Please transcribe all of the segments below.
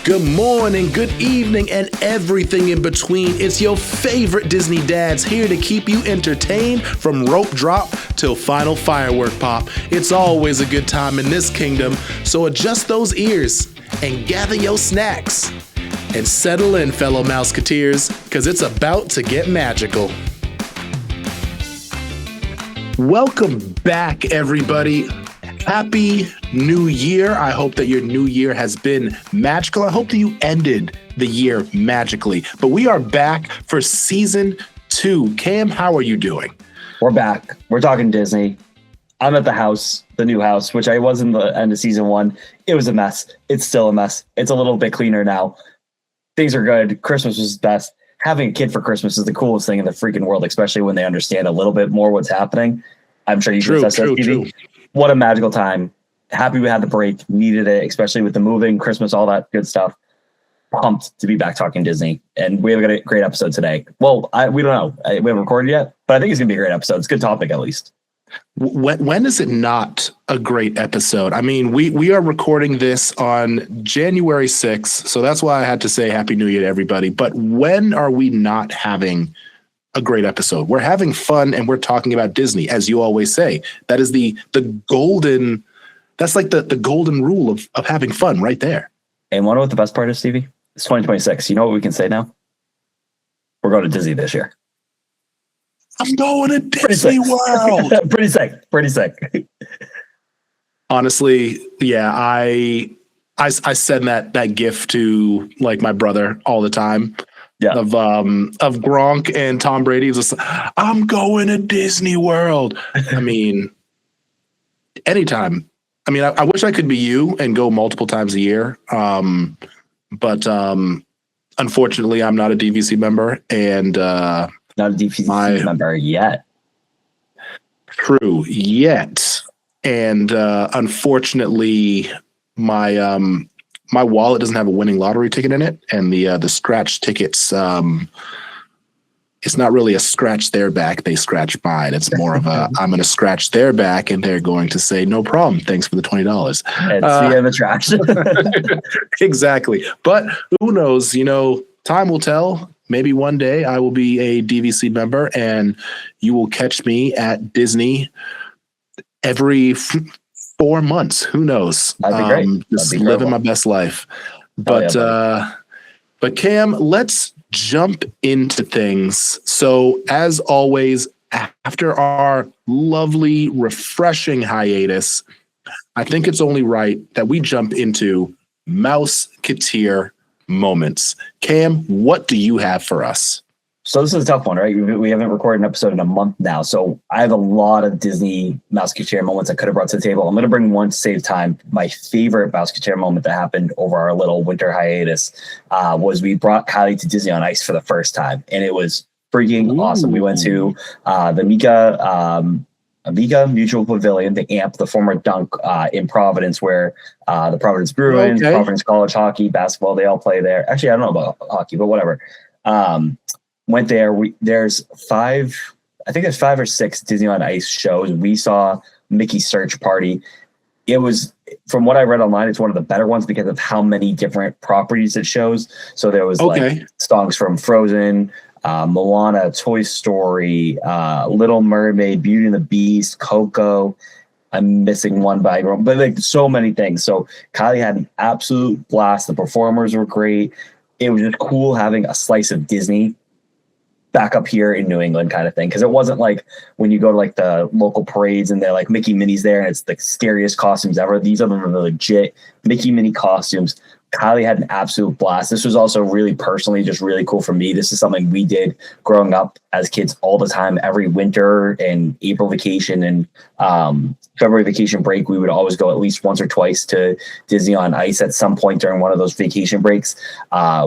Good morning, good evening, and everything in between. It's your favorite Disney dads here to keep you entertained from rope drop till final firework pop. It's always a good time in this kingdom, so adjust those ears and gather your snacks. And settle in, fellow Mouseketeers, because it's about to get magical. Welcome back, everybody. Happy New Year. I hope that your new year has been magical. I hope that you ended the year magically. But we are back for season 2. Cam, how are you doing? We're back. We're talking Disney. I'm at the house, the new house, which I was in the end of season 1. It was a mess. It's still a mess. It's a little bit cleaner now. Things are good. Christmas was best. Having a kid for Christmas is the coolest thing in the freaking world, especially when they understand a little bit more what's happening. I'm sure you can attest to that, TV. What a magical time. Happy we had the break. Needed it, especially with the moving, Christmas, all that good stuff. Pumped to be back talking Disney. And we have a great episode today. Well, we don't know. We haven't recorded yet, but I think it's going to be a great episode. It's a good topic, at least. When is it not a great episode? I mean, we are recording this on January 6th, so that's why I had to say Happy New Year to everybody. But when are we not having a great episode? We're having fun and we're talking about Disney, as you always say. That is the golden, that's like the golden rule of having fun right there. And want to know what the best part is, Stevie? It's 2026. You know what we can say now? We're going to Disney this year. I'm going to Disney World. Pretty sick. Honestly, yeah, I send that gift to like my brother all the time. Yeah. Of Gronk and Tom Brady. Just, I'm going to Disney World. I mean, anytime. I mean, I wish I could be you and go multiple times a year. But unfortunately, I'm not a DVC member, and not a DVC member yet. True, yet. And unfortunately, my wallet doesn't have a winning lottery ticket in it, and the scratch tickets, it's not really a scratch their back, they scratch mine. It's more of a I'm going to scratch their back, and they're going to say, no problem, thanks for the $20. It's the end of the attraction. Exactly. But who knows, time will tell. Maybe one day I will be a DVC member, and you will catch me at Disney every 4 months. Who knows? That'd be great. Just living my best life. But Cam, let's jump into things. So as always, after our lovely, refreshing hiatus, I think it's only right that we jump into Mouseketeer moments. Cam, what do you have for us? So this is a tough one, right? We haven't recorded an episode in a month now. So I have a lot of Disney Mouseketeer moments I could have brought to the table. I'm going to bring one to save time. My favorite Mouseketeer moment that happened over our little winter hiatus was we brought Kylie to Disney on Ice for the first time. And it was freaking awesome. We went to the Amiga Mutual Pavilion, the AMP, the former Dunk in Providence, where the Providence Bruins, Providence College Hockey, basketball, they all play there. Actually, I don't know about hockey, but whatever. Went there. There's 5 or 6 Disney on Ice shows. We saw Mickey's Search Party. It was, from what I read online, it's one of the better ones because of how many different properties it shows. So there was like songs from Frozen, Moana, Toy Story, Little Mermaid, Beauty and the Beast, Coco. I'm missing one but like so many things. So Kylie had an absolute blast. The performers were great. It was just cool having a slice of Disney back up here in New England kind of thing. Because it wasn't like when you go to like the local parades and they're like Mickey Minnie's there and it's the scariest costumes ever. These are the legit Mickey Minnie costumes. Kylie had an absolute blast. This was also really personally just really cool for me. This is something we did growing up as kids all the time. Every winter and April vacation and February vacation break, we would always go at least once or twice to Disney on Ice at some point during one of those vacation breaks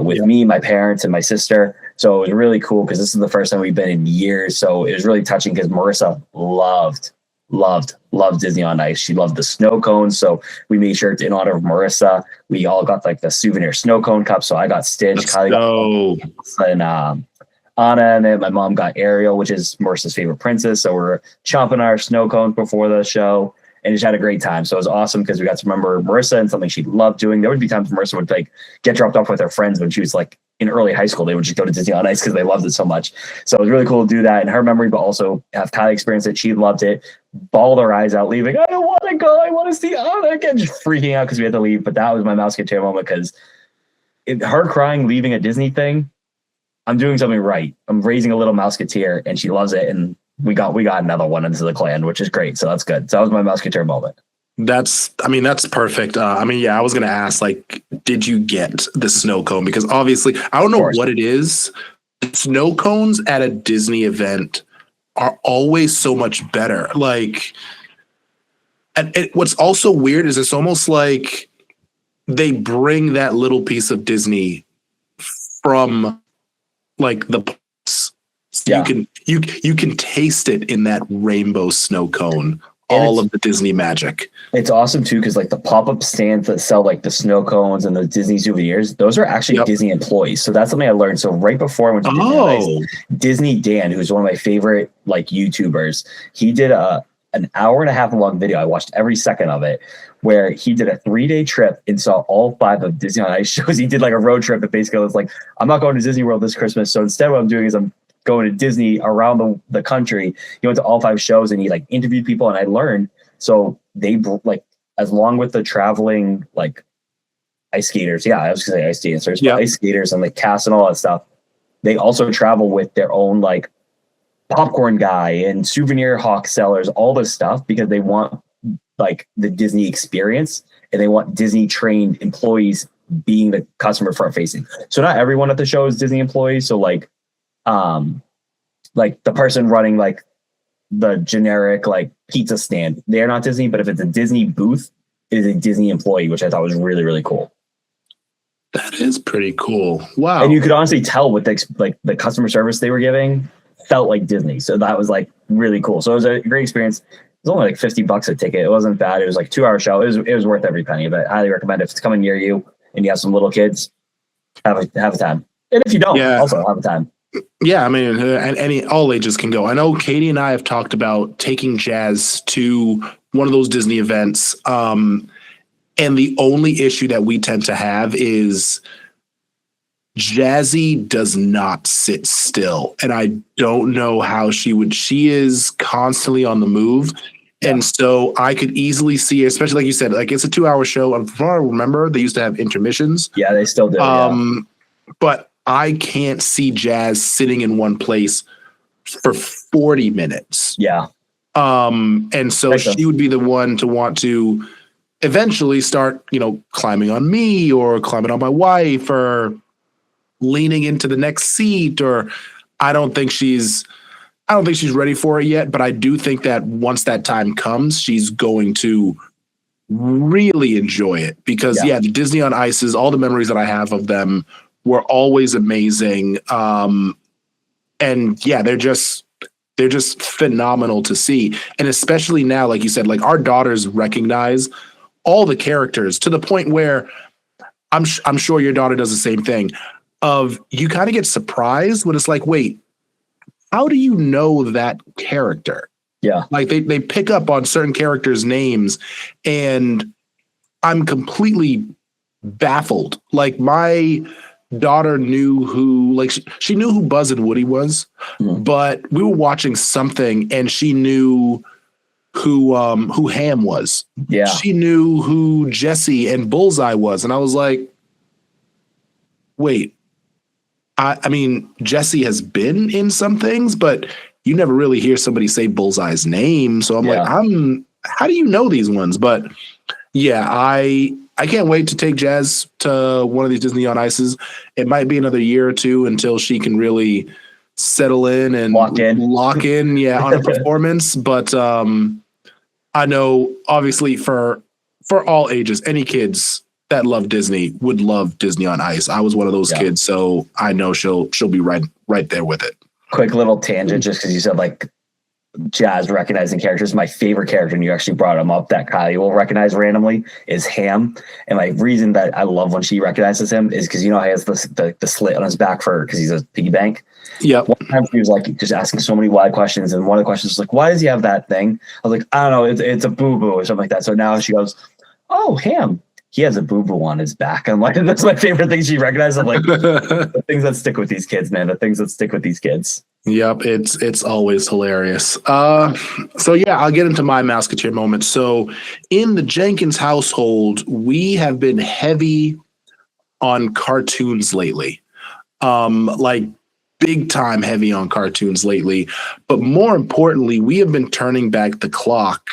with me, my parents, and my sister. So it was really cool because this is the first time we've been in years. So it was really touching because Marissa loved Disney on Ice. She loved the snow cones. So we made sure in honor of Marissa, we all got like the souvenir snow cone cup. So I got Stitch, Kylie got and Anna, and then my mom got Ariel, which is Marissa's favorite princess. So we're chomping our snow cones before the show. and just had a great time. So it was awesome because we got to remember Marissa and something she loved doing. There would be times Marissa would like get dropped off with her friends when she was like in early high school. They would just go to Disney on Ice because they loved it so much. So it was really cool to do that in her memory, but also have Kylie experience it. She loved it, bawled her eyes out leaving. I don't want to go. I want to see Anna again, just freaking out because we had to leave. But that was my Musketeer moment because her crying leaving a Disney thing, I'm doing something right. I'm raising a little Musketeer and she loves it. And we got another one into the clan, which is great. So that's good. So that was my Musketeer moment. That's perfect. I was going to ask, like, did you get the snow cone? Because obviously, I don't know what it is. Snow cones at a Disney event are always so much better. Like, and what's also weird is it's almost like they bring that little piece of Disney from like the parks. So you can taste it in that rainbow snow cone. All of the Disney magic. It's awesome too because like the pop-up stands that sell like the snow cones and the Disney souvenirs, those are actually Disney employees. So that's something I learned. So right before I went to Disney Dan, who's one of my favorite like YouTubers, he did an hour and a half long video. I watched every second of it, where he did a 3-day trip and saw all 5 of Disney on Ice shows. He did like a road trip that basically was like, I'm not going to Disney World this Christmas. So instead what I'm doing is I'm going to Disney around the country. He went to all 5 shows and he like interviewed people and I learned. So they like, as long with the traveling like ice skaters. Yeah, I was gonna say ice dancers, but ice skaters and like cast and all that stuff. They also travel with their own like popcorn guy and souvenir hawk sellers, all this stuff because they want like the Disney experience and they want Disney trained employees being the customer front facing. So not everyone at the show is Disney employees. So like the person running like the generic like pizza stand, they're not Disney, but if it's a Disney booth, it is a Disney employee, which I thought was really, really cool. That is pretty cool. Wow. And you could honestly tell with the customer service they were giving felt like Disney. So that was like really cool. So it was a great experience. It was only like $50 a ticket. It wasn't bad. It was like 2-hour show. It was worth every penny, but I highly recommend if it's coming near you and you have some little kids, have a time. And if you don't, also have a time. Yeah, I mean, and all ages can go. I know Katie and I have talked about taking Jazz to one of those Disney events. And the only issue that we tend to have is Jazzy does not sit still. And I don't know how she would. She is constantly on the move. Yeah. And so I could easily see, especially like you said, like it's a 2-hour show. From what I remember, they used to have intermissions. Yeah, they still do. But I can't see Jazz sitting in one place for 40 minutes. Yeah. And so she would be the one to want to eventually start, climbing on me or climbing on my wife or leaning into the next seat, or I don't think she's ready for it yet, but I do think that once that time comes, she's going to really enjoy it because the Disney on Ices, all the memories that I have of them were always amazing. And they're just phenomenal to see. And especially now, like you said, like our daughters recognize all the characters to the point where I'm sure your daughter does the same thing of you kind of get surprised when it's like, wait, how do you know that character? Yeah. Like they pick up on certain characters' names and I'm completely baffled. Like my daughter knew who, like she knew who Buzz and Woody was, but we were watching something and she knew who Ham was. Yeah. She knew who Jesse and Bullseye was. And I was like, wait, I mean, Jesse has been in some things, but you never really hear somebody say Bullseye's name. So I'm like, how do you know these ones? But yeah, I can't wait to take Jazz to one of these Disney on Ices. It might be another year or two until she can really settle in and lock in on a performance. But I know obviously for all ages, any kids that love Disney would love Disney on Ice. I was one of those kids, so I know she'll be right there with it. Quick little tangent, just because you said like Jazz recognizing characters. My favorite character, and you actually brought him up, that Kylie will recognize randomly, is Ham. And my reason that I love when she recognizes him is because, you know, he has the slit on his back for because he's a piggy bank. Yeah. One time he was like just asking so many wide questions, and one of the questions was like, "Why does he have that thing?" I was like, "I don't know, it's a boo boo or something like that." So now she goes, "Oh, Ham. He has a boo boo on his back." I'm like, that's my favorite thing she recognized. I'm like, the things that stick with these kids, man. The things that stick with these kids. Yep, it's always hilarious. So yeah, I'll get into my Mouseketeer moment. So in the Jenkins household, we have been heavy on cartoons lately. Like big time heavy on cartoons lately. But more importantly, we have been turning back the clock.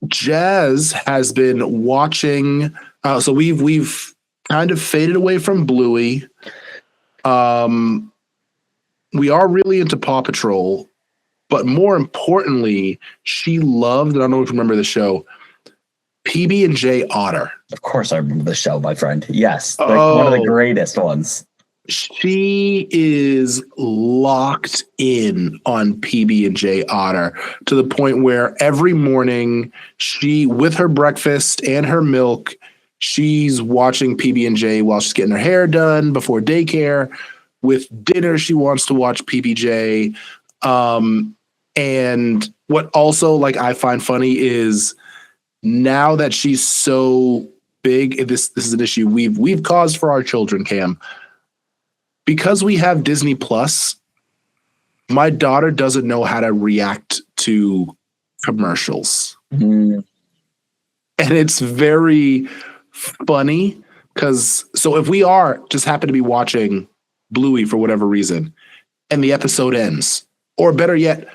Jazz has been watching. So we've kind of faded away from Bluey. We are really into Paw Patrol, but more importantly, she loved, and I don't know if you remember the show, PB&J Otter. Of course I remember the show, my friend. Yes. Like one of the greatest ones. She is locked in on PB&J Otter to the point where every morning she, with her breakfast and her milk, she's watching PB&J while she's getting her hair done before daycare. With dinner, she wants to watch PBJ. And what also like I find funny is now that she's so big, this is an issue we've caused for our children, Cam. Because we have Disney Plus, my daughter doesn't know how to react to commercials. And it's very funny because so if we are just happen to be watching Bluey for whatever reason, and the episode ends, or better yet,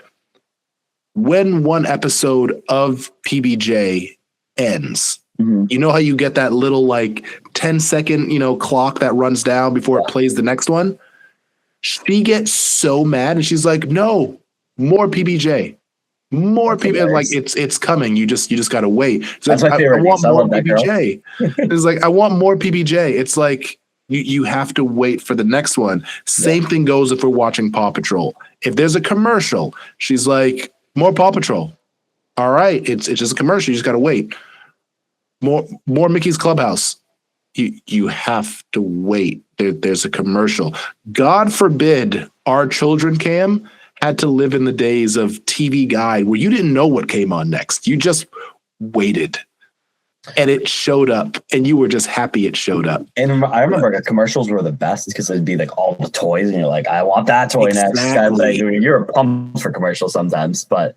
when one episode of PBJ ends, you know how you get that little like 10-second, clock that runs down before it plays the next one? She gets so mad and she's like, "No, more PBJ. More PBJ. Like it's coming. You just gotta wait." So that's my favorite. I want more PBJ. It's like I want more PBJ. It's like you have to wait for the next one. Same thing goes if we're watching Paw Patrol. If there's a commercial, she's like, "More Paw Patrol." All right, it's just a commercial. You just gotta wait. More Mickey's Clubhouse. You have to wait. There's a commercial. God forbid our children, Cam, had to live in the days of TV Guide where you didn't know what came on next. You just waited. And it showed up, and you were just happy it showed up. And I remember the commercials were the best because it'd be like all the toys, and you're like, "I want that toy next." Like, you're pumped for commercials sometimes, but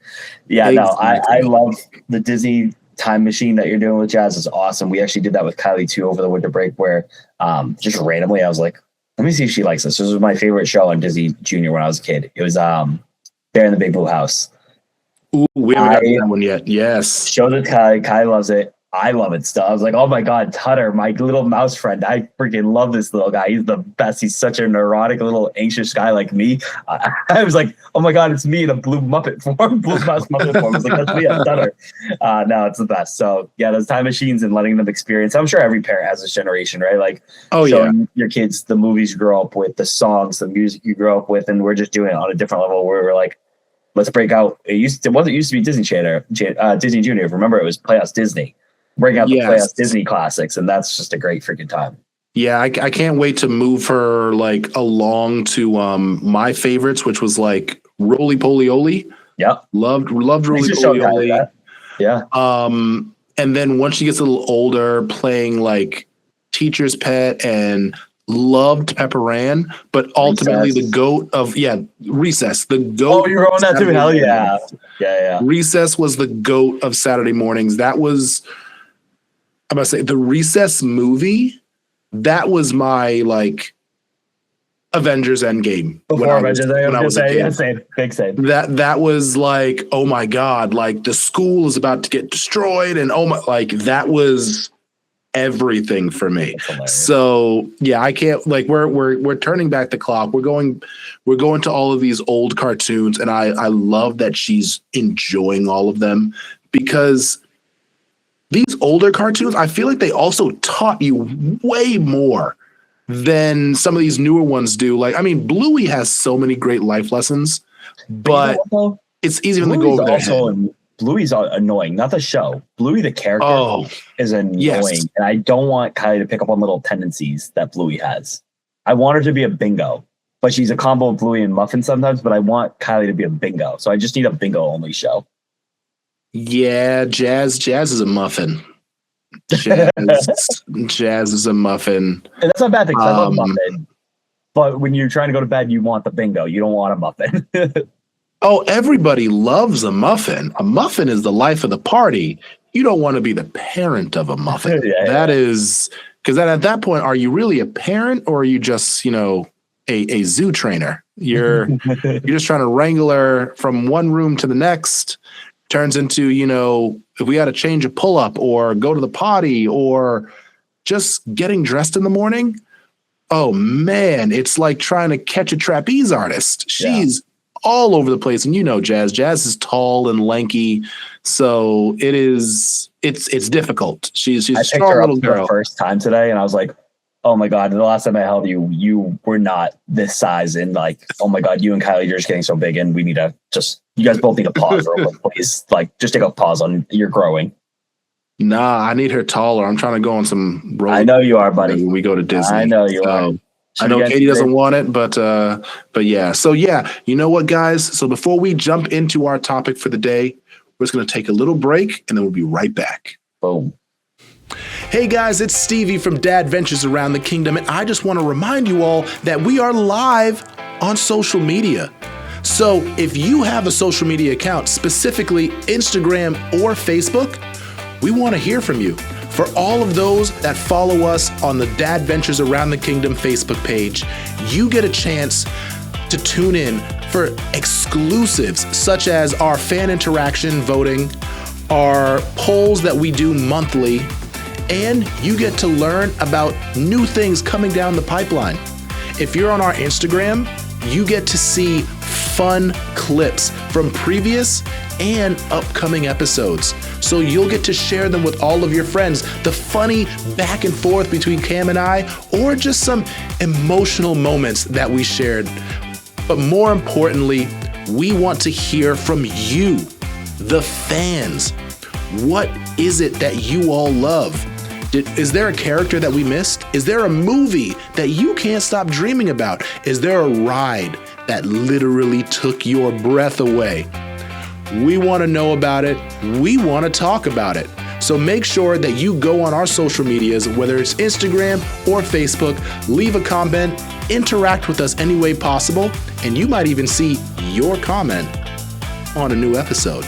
yeah, I love the Disney time machine that you're doing with Jazz. Is awesome. We actually did that with Kylie too over the winter break, where just randomly I was like, "Let me see if she likes this." This was my favorite show on Disney Junior when I was a kid. It was Bear in the Big Blue House. Ooh, we haven't gotten that one yet. Yes, showed it to Kylie. Kylie loves it. I love it still. I was like, "Oh my God, Tutter, my little mouse friend. I freaking love this little guy. He's the best. He's such a neurotic, little anxious guy like me." I was like, "Oh my God, it's me in a blue Muppet form, blue mouse Muppet form." I was like, "That's me, I'm Tutter." No, it's the best. So yeah, those time machines and letting them experience. I'm sure every parent has this generation, right? Like, showing your kids the movies you grow up with, the songs, the music you grow up with, and we're just doing it on a different level where we're like, let's break out. It wasn't used to be Disney Channel, Disney Junior. Remember, it was Playhouse Disney. Bring out the Playhouse Disney classics, and that's just a great freaking time. Yeah, I can't wait to move her like along to my favorites, which was like Roly Poly Oly. Yeah, loved Roly Poly Oly. Yeah. And then once she gets a little older, playing like Teacher's Pet and loved Pepper Ann, but ultimately the goat of Recess. The goat. Oh, you're on that too? Hell yeah. Yeah. Recess was the goat of Saturday mornings. That was, I'm gonna say, the Recess movie. That was my like Avengers Endgame. Before Avengers, when I was a kid. Same. Big same. That was like, oh my God, like the school is about to get destroyed, and that was everything for me. So yeah, I can't, like, we're turning back the clock. We're going to all of these old cartoons, and I love that she's enjoying all of them, because these older cartoons, I feel like they also taught you way more than some of these newer ones do. Like, I mean, Bluey has so many great life lessons. but it's easy when they go over their head. Bluey's annoying, not the show. Bluey, the character, is annoying. Yes. And I don't want Kylie to pick up on little tendencies that Bluey has. I want her to be a bingo, but she's a combo of Bluey and Muffin sometimes, but I want Kylie to be a bingo. So I just need a bingo-only show. Yeah, Jazz is a muffin. Jazz is a muffin. And that's not a bad thing, 'cause I love Muffin. But when you're trying to go to bed, you want the bingo. You don't want a muffin. Oh, everybody loves a muffin. A muffin is the life of the party. You don't want to be the parent of a muffin. That is, because at that point, are you really a parent or are you just, a zoo trainer? You're just trying to wrangle her from one room to the next. Turns into, if we got to change a pull-up or go to the potty or just getting dressed in the morning. Oh, man, it's like trying to catch a trapeze artist. She's all over the place. And Jazz. Jazz is tall and lanky. So it's difficult. She's a strong little girl. The first time today, and I was like, oh my God, the last time I held you, you were not this size. And like, oh my God, you and Kylie, you're just getting so big and we need to you guys both need to pause real quick, please. Like, just take a pause on you're growing. Nah, I need her taller. I'm trying to go on some road. I know you are, buddy. When we go to Disney. I know you are. I know Katie doesn't want it, but yeah. So yeah, you know what, guys? So before we jump into our topic for the day, we're just going to take a little break and then we'll be right back. Boom. Hey guys, it's Stevie from Dadventures Around the Kingdom, and I just want to remind you all that we are live on social media. So if you have a social media account, specifically Instagram or Facebook, we want to hear from you. For all of those that follow us on the Dadventures Around the Kingdom Facebook page, you get a chance to tune in for exclusives such as our fan interaction voting, our polls that we do monthly, and you get to learn about new things coming down the pipeline. If you're on our Instagram, you get to see fun clips from previous and upcoming episodes. So you'll get to share them with all of your friends, the funny back and forth between Cam and I, or just some emotional moments that we shared. But more importantly, we want to hear from you, the fans. What is it that you all love? Is there a character that we missed? Is there a movie that you can't stop dreaming about? Is there a ride that literally took your breath away? We want to know about it. We want to talk about it. So make sure that you go on our social medias, whether it's Instagram or Facebook, leave a comment, interact with us any way possible, and you might even see your comment on a new episode.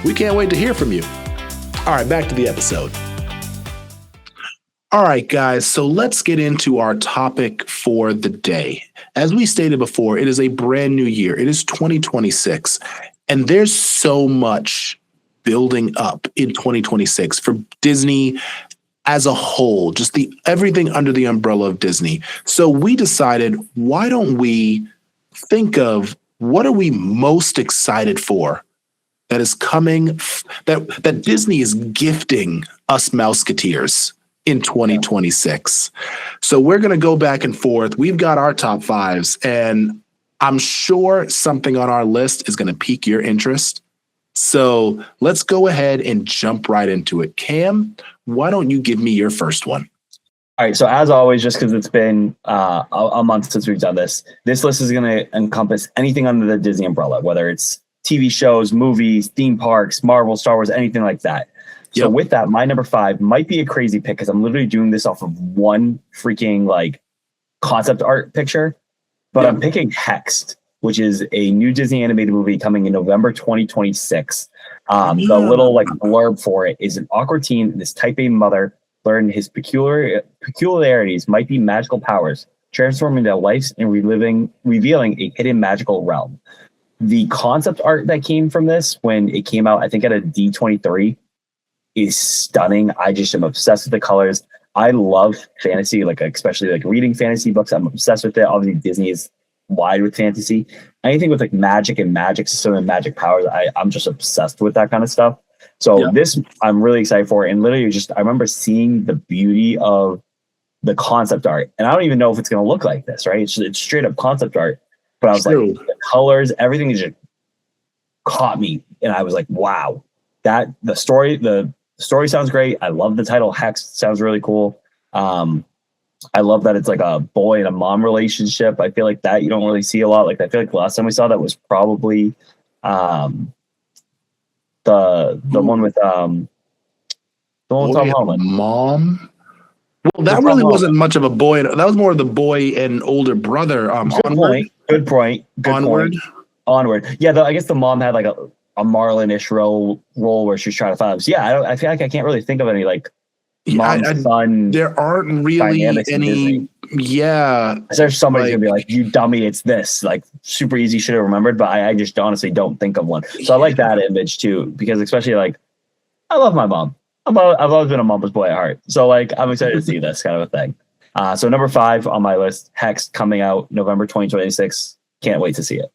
We can't wait to hear from you. All right, back to the episode. All right, guys, so let's get into our topic for the day. As we stated before, it is a brand new year. It is 2026, and there's so much building up in 2026 for Disney as a whole, just everything under the umbrella of Disney. So we decided, why don't we think of what are we most excited for that is coming, that Disney is gifting us Mouseketeers in 2026. So we're going to go back and forth. We've got our top fives, and I'm sure something on our list is going to pique your interest. So let's go ahead and jump right into it. Cam, why don't you give me your first one? All right. So as always, just because it's been a month since we've done this list is going to encompass anything under the Disney umbrella, whether it's TV shows, movies, theme parks, Marvel, Star Wars, anything like that. So with that, my number 5 might be a crazy pick because I'm literally doing this off of one freaking concept art picture, but I'm picking Hexed, which is a new Disney animated movie coming in November 2026. The little blurb for it is an awkward teen and his type A mother learn his peculiarities might be magical powers, transforming their lives and revealing a hidden magical realm. The concept art that came from this when it came out, I think at a D23, is stunning. I just am obsessed with the colors. I love fantasy, especially reading fantasy books. I'm obsessed with it. Obviously, Disney is wide with fantasy. Anything with magic and magic system and magic powers, I'm just obsessed with that kind of stuff. So this I'm really excited for. And literally I remember seeing the beauty of the concept art. And I don't even know if it's going to look like this, right? It's straight up concept art. But I was like, the colors, everything just caught me, and I was like, wow, that the story sounds great. I love the title Hex. Sounds really cool. I love that it's like a boy and a mom relationship. I feel like that you don't really see a lot. Like I feel like the last time we saw that was probably the one with Tom Holland. Mom. Well, that really wasn't much of a boy. That was more of the boy and older brother. Good point. Onward. Yeah, I guess the mom had like a Marlon-ish role where she's trying to find him. So yeah, I feel like I can't really think of any like mom-son. There aren't really any. Yeah, there's somebody's gonna be like, "You dummy, it's this." Like super easy, should have remembered, but I just honestly don't think of one. So I like that image too, because especially like, I love my mom. I've always been a mama's boy at heart. So like, I'm excited to see this kind of a thing. So number 5 on my list, Hex, coming out November 2026. Can't wait to see it.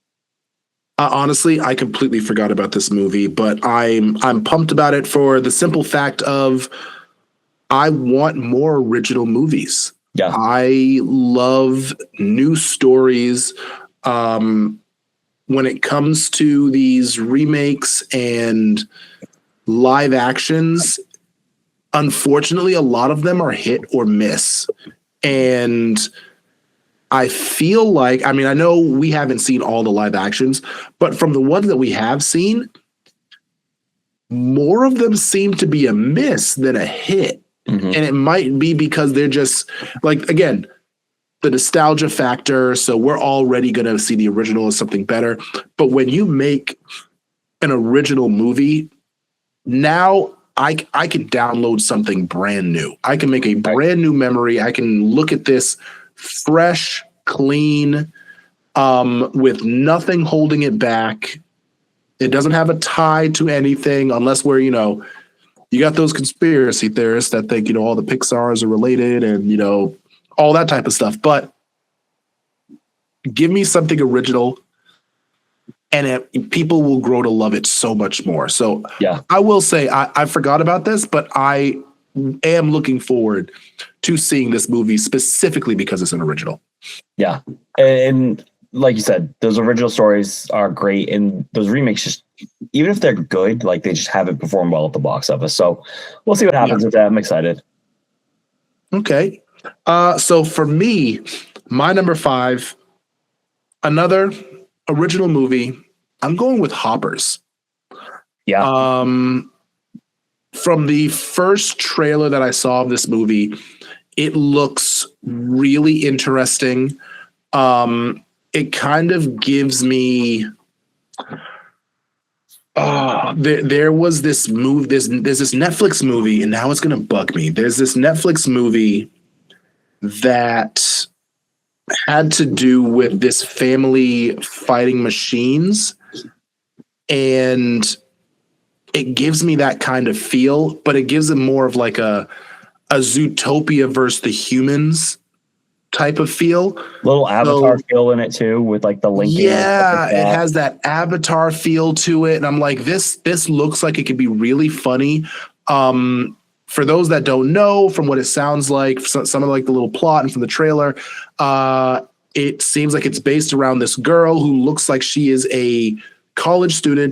Honestly, I completely forgot about this movie, but I'm pumped about it for the simple fact of I want more original movies. Yeah, I love new stories. When it comes to these remakes and live actions, unfortunately, a lot of them are hit or miss. And I feel like, I mean, I know we haven't seen all the live actions, but from the ones that we have seen, more of them seem to be a miss than a hit. Mm-hmm. And it might be because they're just like, again, the nostalgia factor. So we're already going to see the original as something better. But when you make an original movie, now I can download something brand new. I can make a brand new memory. I can look at this fresh, clean, with nothing holding it back. It doesn't have a tie to anything unless we're, you got those conspiracy theorists that think, all the Pixars are related and, all that type of stuff. But give me something original and people will grow to love it so much more. So yeah, I will say I forgot about this, but I am looking forward to seeing this movie specifically because it's an original. Yeah. And like you said, those original stories are great. And those remakes, just even if they're good, like they just haven't performed well at the box office. So we'll see what happens with that. I'm excited. Okay. So for me, my number 5, another original movie, I'm going with Hoppers. Yeah. From the first trailer that I saw of this movie, it looks really interesting. It kind of gives me there was this movie, there's this Netflix movie, and now it's gonna bug me. There's this Netflix movie that had to do with this family fighting machines, and it gives me that kind of feel, but it gives it more of like a Zootopia versus the humans type of feel. Little Avatar feel in it too, with like the linking. Yeah, it has that Avatar feel to it, and I'm like, this looks like it could be really funny. For those that don't know, from what it sounds like, some of like the little plot and from the trailer, it seems like it's based around this girl who looks like she is a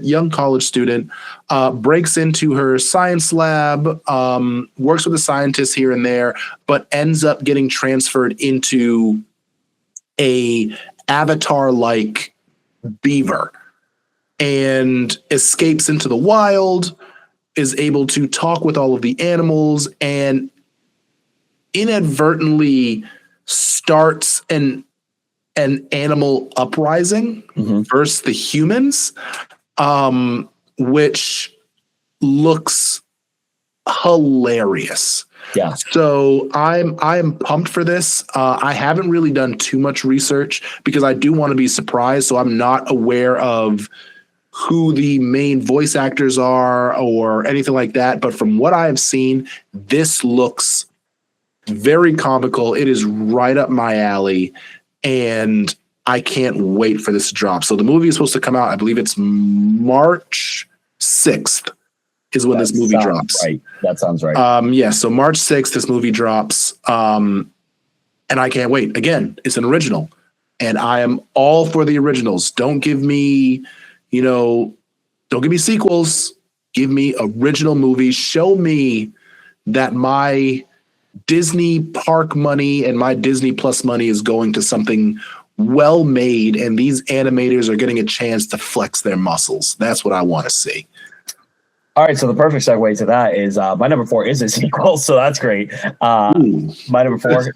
young college student, breaks into her science lab, works with a scientist here and there, but ends up getting transferred into a Avatar-like beaver and escapes into the wild, is able to talk with all of the animals, and inadvertently starts an animal uprising versus the humans, which looks hilarious. Yeah. So I'm pumped for this. I haven't really done too much research because I do want to be surprised. So I'm not aware of who the main voice actors are or anything like that. But from what I have seen, this looks very comical. It is right up my alley. And I can't wait for this to drop. So the movie is supposed to come out, I believe it's March 6th is when this movie drops. Right. That sounds right. Yeah, so March 6th, this movie drops. And I can't wait. Again, it's an original. and I am all for the originals. Don't give me, don't give me sequels. Give me original movies. Show me that my Disney park money and my Disney Plus money is going to something well made, and these animators are getting a chance to flex their muscles. That's what I want to see. All right, so the perfect segue to that is my number 4 is a sequel, so that's great. My number 4,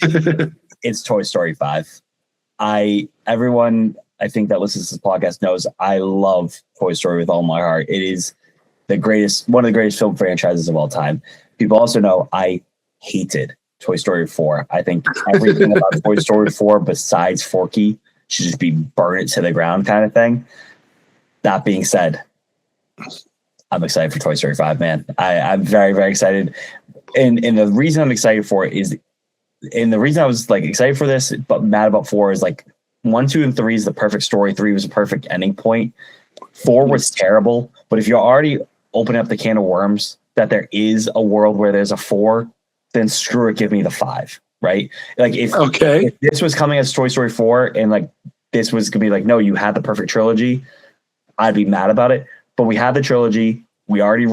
it's Toy Story 5. Everyone I think that listens to this podcast knows I love Toy Story with all my heart. It is one of the greatest film franchises of all time. People also know I hated Toy Story 4. I think everything about Toy Story 4 besides Forky should just be burned to the ground kind of thing. That being said, I'm excited for Toy Story 5, man. I'm very, very excited. And the reason I'm excited for it is, and the reason I was like excited for this, but mad about 4 is like 1, 2, and 3 is the perfect story. 3 was a perfect ending point. 4 was terrible. But if you're already opening up the can of worms that there is a world where there's a 4, then screw it, give me the 5, right? Like if this was coming as Toy Story 4 and like this was gonna be like, no, you had the perfect trilogy, I'd be mad about it. But we had the trilogy. We already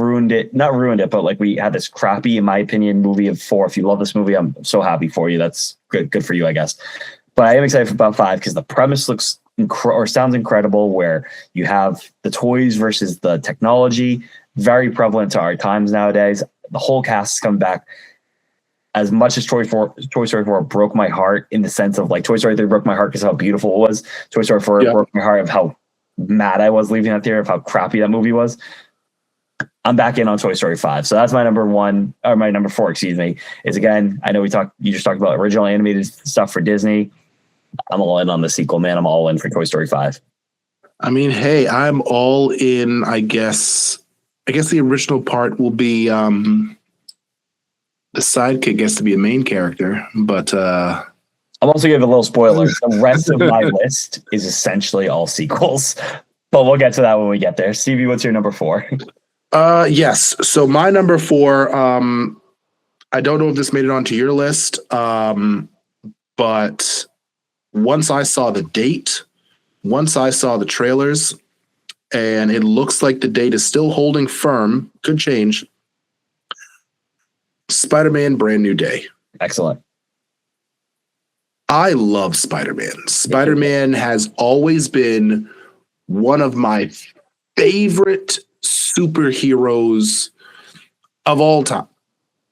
not ruined it, but like we had this crappy, in my opinion, movie of 4. If you love this movie, I'm so happy for you. That's good for you, I guess. But I am excited about 5 because the premise looks sounds incredible, where you have the toys versus the technology, very prevalent to our times nowadays. The whole cast is coming back. As much as Toy Story 4 broke my heart in the sense of like Toy Story 3 broke my heart because of how beautiful it was, Toy Story 4 broke my heart of how mad I was leaving that theater, of how crappy that movie was. I'm back in on Toy Story 5. So that's my number 4, excuse me. Is again, I know you just talked about original animated stuff for Disney. I'm all in on the sequel, man. I'm all in for Toy Story 5. I mean, hey, I'm all in, I guess the original part will be the sidekick gets to be a main character, but I'm also giving a little spoiler. The rest of my list is essentially all sequels, but we'll get to that when we get there. Stevie, what's your number 4? Yes. So my number 4, I don't know if this made it onto your list, but once I saw the date, once I saw the trailers, and it looks like the date is still holding firm, could change. Spider-Man Brand New Day. Excellent. I love Spider-Man. Spider-Man has always been one of my favorite superheroes of all time.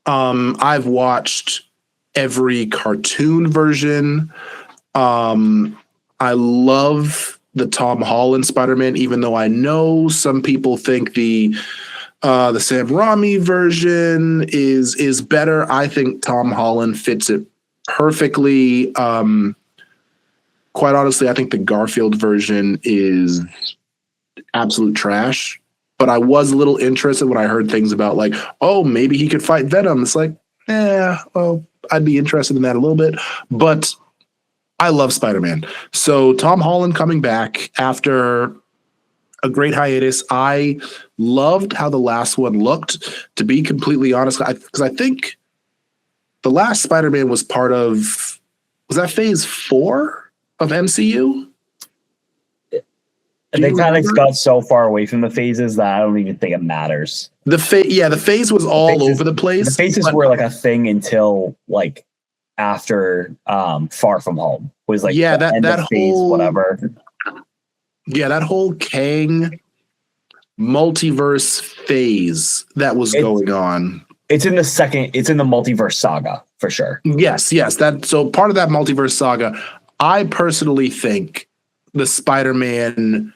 I've watched every cartoon version. I love the Tom Holland Spider-Man, even though I know some people think the Sam Raimi version is better. I think Tom Holland fits it perfectly. Quite honestly, I think the Garfield version is absolute trash. But I was a little interested when I heard things about like, oh, maybe he could fight Venom. It's like, well, I'd be interested in that a little bit. But I love Spider-Man. So Tom Holland coming back after a great hiatus. I loved how the last one looked, to be completely honest, because I think the last Spider-Man was that phase 4 of MCU? They kind of got so far away from the phases that I don't even think it matters. The phase was all over the place. The phases were like a thing until like after Far From Home was like that phase, whole whatever. Yeah, that whole Kang multiverse phase that was going on. It's in the multiverse saga for sure. Yes. So part of that multiverse saga, I personally think the Spider-Man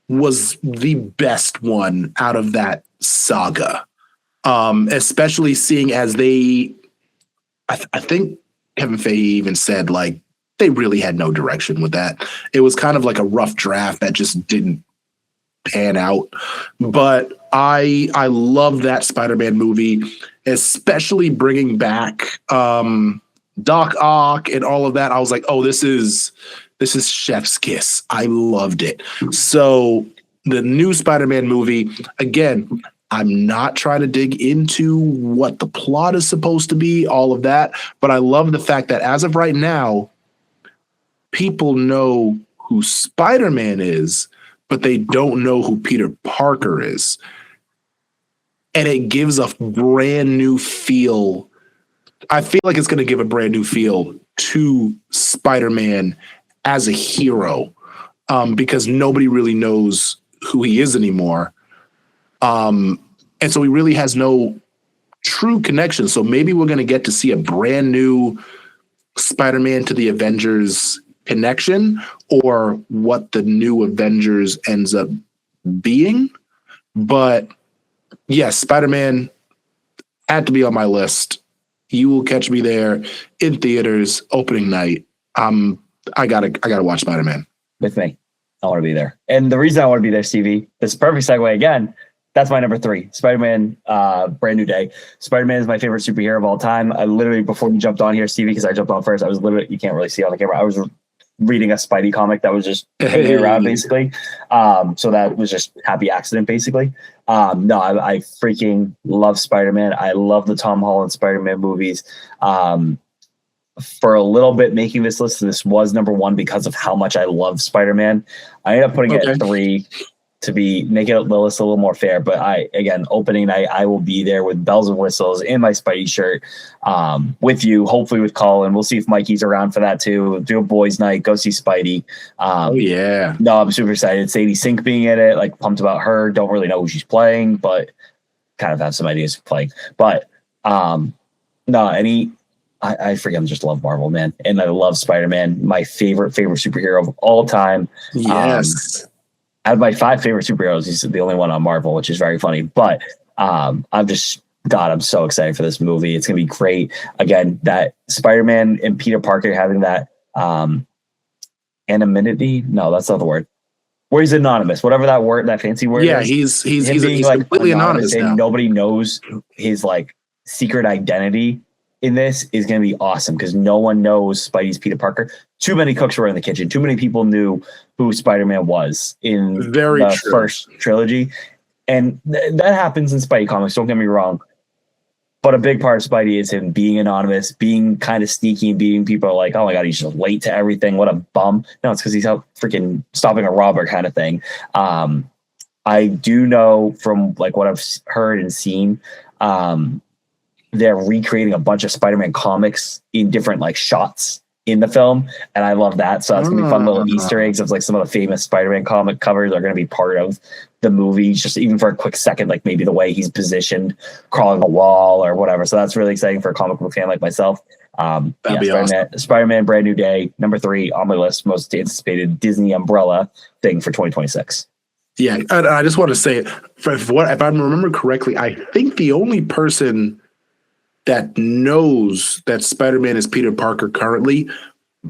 was the best one out of that saga. Especially seeing as I think Kevin Feige even said like they really had no direction with that. It was kind of like a rough draft that just didn't pan out. But I love that Spider-Man movie, especially bringing back Doc Ock and all of that. I was like, oh, this is chef's kiss. I loved it. So the new Spider-Man movie, again, I'm not trying to dig into what the plot is supposed to be, all of that, but I love the fact that as of right now, people know who Spider-Man is, but they don't know who Peter Parker is. And it gives a brand new feel. I feel like it's going to give a brand new feel to Spider-Man as a hero, because nobody really knows who he is anymore. And so he really has no true connection. So maybe we're going to get to see a brand new Spider-Man to the Avengers connection, or what the new Avengers ends up being. But yes, Spider-Man had to be on my list. You will catch me there in theaters opening night. I gotta watch Spider-Man with me. I want to be there, and the reason I want to be there, Stevie, this is a perfect segue again. That's my number 3, Spider-Man, Brand New Day. Spider-Man is my favorite superhero of all time. I literally, before you jumped on here, Stevie, because I jumped on first, I was literally, you can't really see on the camera, I was reading a Spidey comic that was just hanging around, basically. So that was just happy accident, basically. No, I freaking love Spider-Man. I love the Tom Holland Spider-Man movies. For a little bit making this list, this was number 1 because of how much I love Spider-Man. I ended up putting it at 3 to make it the list a little more fair. But opening night, I will be there with bells and whistles in my Spidey shirt, with you, hopefully with Colin. We'll see if Mikey's around for that too. Do a boys' night, go see Spidey. Yeah. No, I'm super excited. Sadie Sink being in it, like pumped about her. Don't really know who she's playing, but kind of have some ideas of playing. But I freaking just love Marvel, man. And I love Spider-Man, my favorite superhero of all time. Yes. Out of my 5 favorite superheroes, he's the only one on Marvel, which is very funny. But I'm so excited for this movie. It's going to be great. Again, that Spider-Man and Peter Parker having that anonymity. No, that's not the word. Where he's anonymous, whatever that word, that fancy word. Yeah, is. he's like completely anonymous now. And nobody knows his like secret identity in this is going to be awesome, because no one knows Spidey's Peter Parker. Too many cooks were in the kitchen. Too many people knew who Spider-Man was in the first trilogy. And that happens in Spidey comics, don't get me wrong. But a big part of Spidey is him being anonymous, being kind of sneaky, and being people are like, oh my God, he's just late to everything. What a bum. No, it's because he's out freaking stopping a robber kind of thing. I do know from like what I've heard and seen, they're recreating a bunch of Spider-Man comics in different like shots in the film, and I love that. So it's gonna be fun little Easter eggs of like some of the famous Spider-Man comic covers are gonna be part of the movie, just even for a quick second, like maybe the way he's positioned, crawling a wall or whatever. So that's really exciting for a comic book fan like myself. That'd be awesome. Spider-Man Brand New Day, number 3 on my list, most anticipated Disney umbrella thing for 2026. Yeah, and I just want to say, if I remember correctly, I think the only person that knows that Spider-Man is Peter Parker currently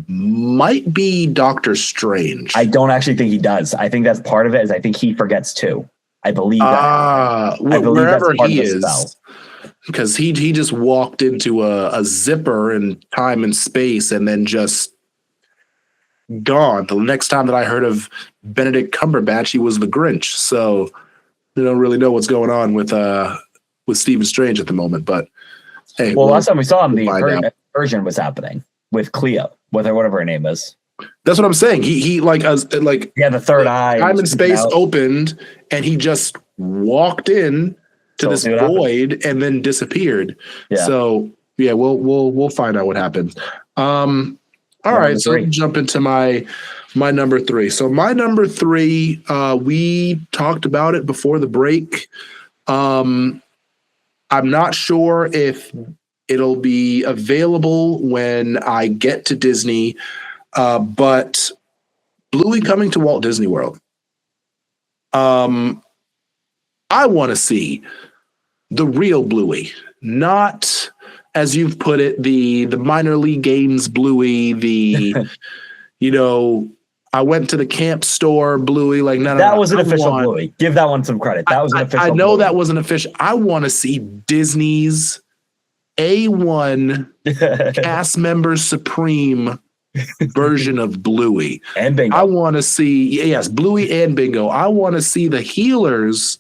might be Doctor Strange. I don't actually think he does. I think that's part of it. Is I think he forgets too. I believe that. I believe wherever he is, because he just walked into a zipper in time and space and then just gone. The next time that I heard of Benedict Cumberbatch, he was the Grinch. So we don't really know what's going on with Stephen Strange at the moment, but. Hey, well, last time we saw him, the version was happening with Cleo, whatever her name is. That's what I'm saying. He the third eye. Time and space opened, and he just walked in to this void and then disappeared. Yeah. So yeah, we'll find out what happens. All right, so let's jump into my number 3. So my number 3, we talked about it before the break. I'm not sure if it'll be available when I get to Disney, but Bluey coming to Walt Disney World. I want to see the real Bluey, not, as you've put it, the minor league games Bluey, I went to the camp store Bluey. Like, no, that was an official Bluey. Give that one some credit. That was an official. I know Bluey. That wasn't official. I want to see Disney's A1 cast member supreme version of Bluey and Bingo. I want to see Bluey and Bingo. I want to see the healers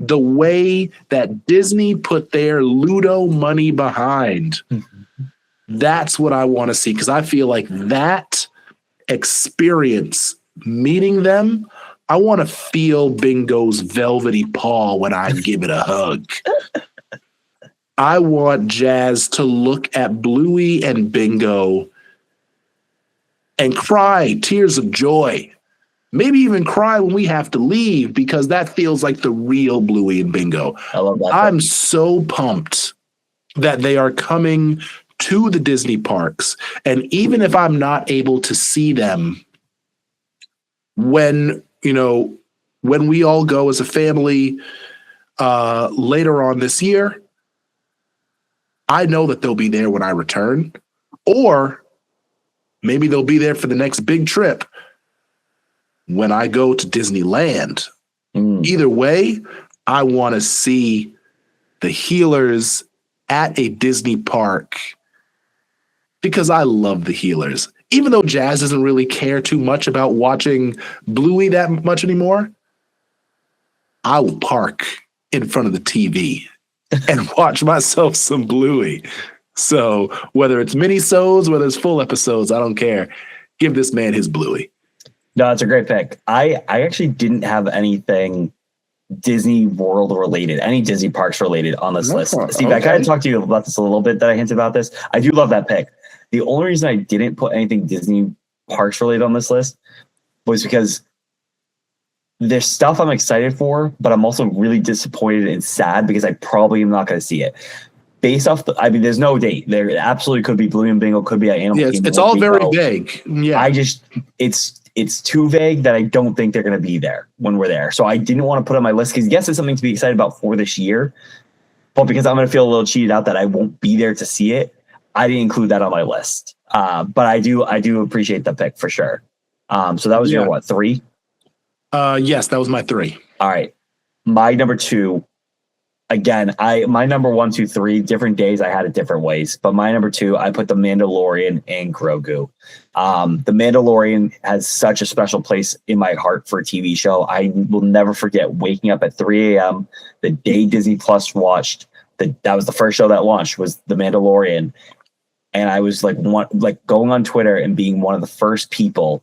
the way that Disney put their Ludo money behind. That's what I want to see, because I feel like that experience meeting them. I want to feel Bingo's velvety paw when I give it a hug. I want Jazz to look at Bluey and Bingo and cry tears of joy. Maybe even cry when we have to leave, because that feels like the real Bluey and Bingo. I love that. I'm so pumped that they are coming to the Disney parks. And even if I'm not able to see them when we all go as a family later on this year, I know that they'll be there when I return, or maybe they'll be there for the next big trip when I go to Disneyland. Either way, I want to see the Healers at a Disney park, because I love the Healers. Even though Jazz doesn't really care too much about watching Bluey that much anymore, I will park in front of the TV and watch myself some Bluey. So whether it's mini-sodes, whether it's full episodes, I don't care. Give this man his Bluey. No, it's a great pick. I actually didn't have anything Disney World related, any Disney parks related on this list. Steve, okay. I kind of talked to you about this a little bit, that I hinted about this. I do love that pick. The only reason I didn't put anything Disney parks related on this list was because there's stuff I'm excited for, but I'm also really disappointed and sad because I probably am not going to see it. Based off there's no date. There absolutely could be Bluey and Bingo, could be an Animal Kingdom. It's all very vague. Yeah. It's too vague that I don't think they're going to be there when we're there. So I didn't want to put on my list because yes, it's something to be excited about for this year, but because I'm going to feel a little cheated out that I won't be there to see it, I didn't include that on my list. But I do appreciate the pick for sure. So that was your what, 3? Yes, that was my 3. All right. My number 2. Again, my number 1, 2, 3, different days I had it different ways. But my number 2, I put The Mandalorian and Grogu. The Mandalorian has such a special place in my heart for a TV show. I will never forget waking up at 3 a.m. the day Disney Plus watched. That was the first show that launched, was The Mandalorian. And I was like going on Twitter and being one of the first people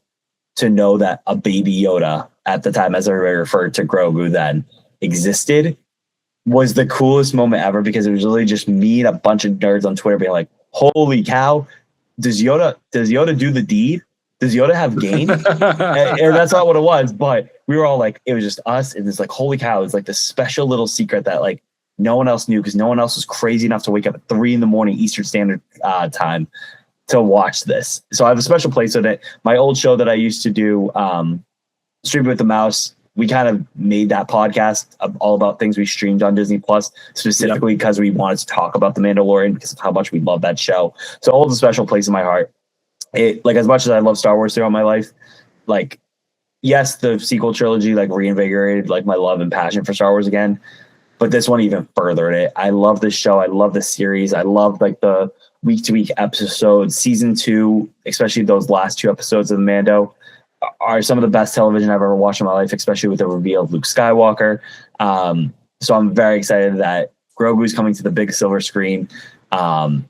to know that a baby Yoda, at the time, as everybody referred to Grogu then, existed, was the coolest moment ever, because it was really just me and a bunch of nerds on Twitter being like, holy cow, does Yoda do the deed? Does Yoda have game? and that's not what it was, but we were all like, it was just us, and it's like, holy cow, it's like this special little secret that like no one else knew, because no one else was crazy enough to wake up at 3 a.m. Eastern Standard Time to watch this. So I have a special place in it. My old show that I used to do, Streaming with the Mouse, we kind of made that podcast all about things we streamed on Disney Plus, specifically because we wanted to talk about The Mandalorian because of how much we love that show. So it holds a special place in my heart. It, like, as much as I love Star Wars throughout my life, like, yes, the sequel trilogy like reinvigorated like my love and passion for Star Wars again, but this one even furthered it. I love this show. I love the series. I love like the week-to-week episodes. Season 2, especially those last 2 episodes of the Mando, are some of the best television I've ever watched in my life, especially with the reveal of Luke Skywalker. So I'm very excited that Grogu is coming to the big silver screen. I'm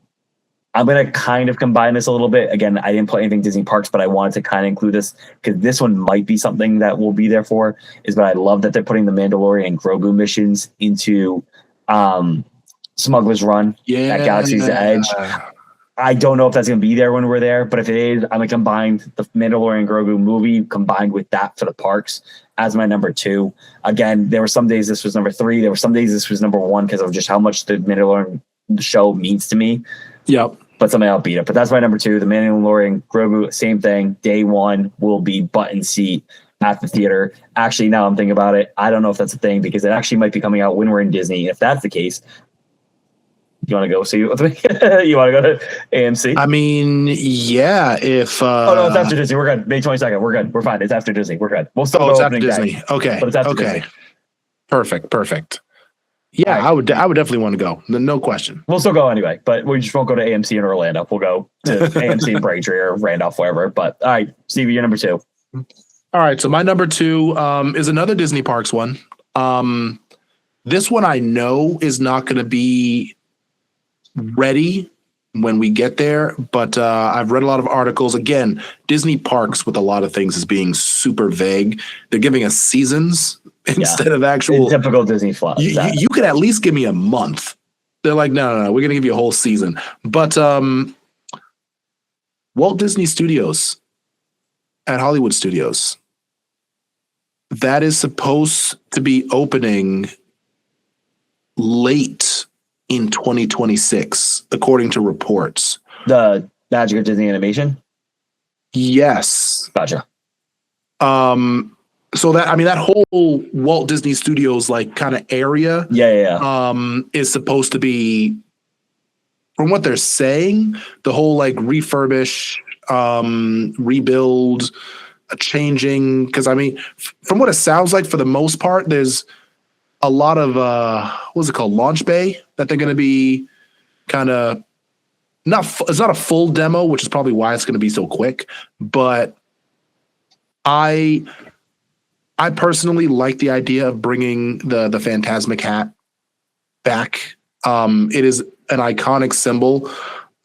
going to kind of combine this a little bit. Again, I didn't put anything Disney Parks, but I wanted to kind of include this because this one might be something that we'll be there for. But I love that they're putting the Mandalorian and Grogu missions into Smuggler's Run at Galaxy's Edge. I don't know if that's going to be there when we're there, but if it is, I'm going to combine the Mandalorian Grogu movie combined with that for the parks as my number 2. Again, there were some days this was number 3. There were some days this was number 1 because of just how much the Mandalorian show means to me. Yep. But something I'll beat it. But that's my number 2. The Mandalorian Grogu, same thing. Day 1 will be button seat at the theater. Actually, now I'm thinking about it, I don't know if that's a thing because it actually might be coming out when we're in Disney. If that's the case, you want to go see it with me? You want to go to AMC? I mean, yeah. If oh no, it's after Disney. We're good. May 22nd. We're good. We're fine. It's after Disney. We're good. We'll still go it's after Disney. Day, okay. But it's after Disney. Perfect. Yeah, right. I would definitely want to go. No question. We'll still go anyway, but we just won't go to AMC in Orlando. We'll go to AMC in Braintree or Randolph, wherever. But all right, Stevie, you're number 2. All right, so my number 2 is another Disney Parks one. This one I know is not going to be ready when we get there. But I've read a lot of articles. Again, Disney parks with a lot of things as being super vague. They're giving us seasons instead of actual typical Disney fluff. You could at least give me a month. They're like, no, we're gonna give you a whole season. But Walt Disney Studios at Hollywood Studios, that is supposed to be opening late in 2026, according to reports. The Magic of Disney Animation? Yes. Gotcha. So that whole Walt Disney Studios like kind of area is supposed to be, from what they're saying, the whole like refurbish, rebuild, changing, because I mean, from what it sounds like, for the most part, there's a lot of what's it called, launch bay, that they're going to be kind of it's not a full demo, which is probably why it's going to be so quick. But I personally like the idea of bringing the Fantasmic hat back. It is an iconic symbol.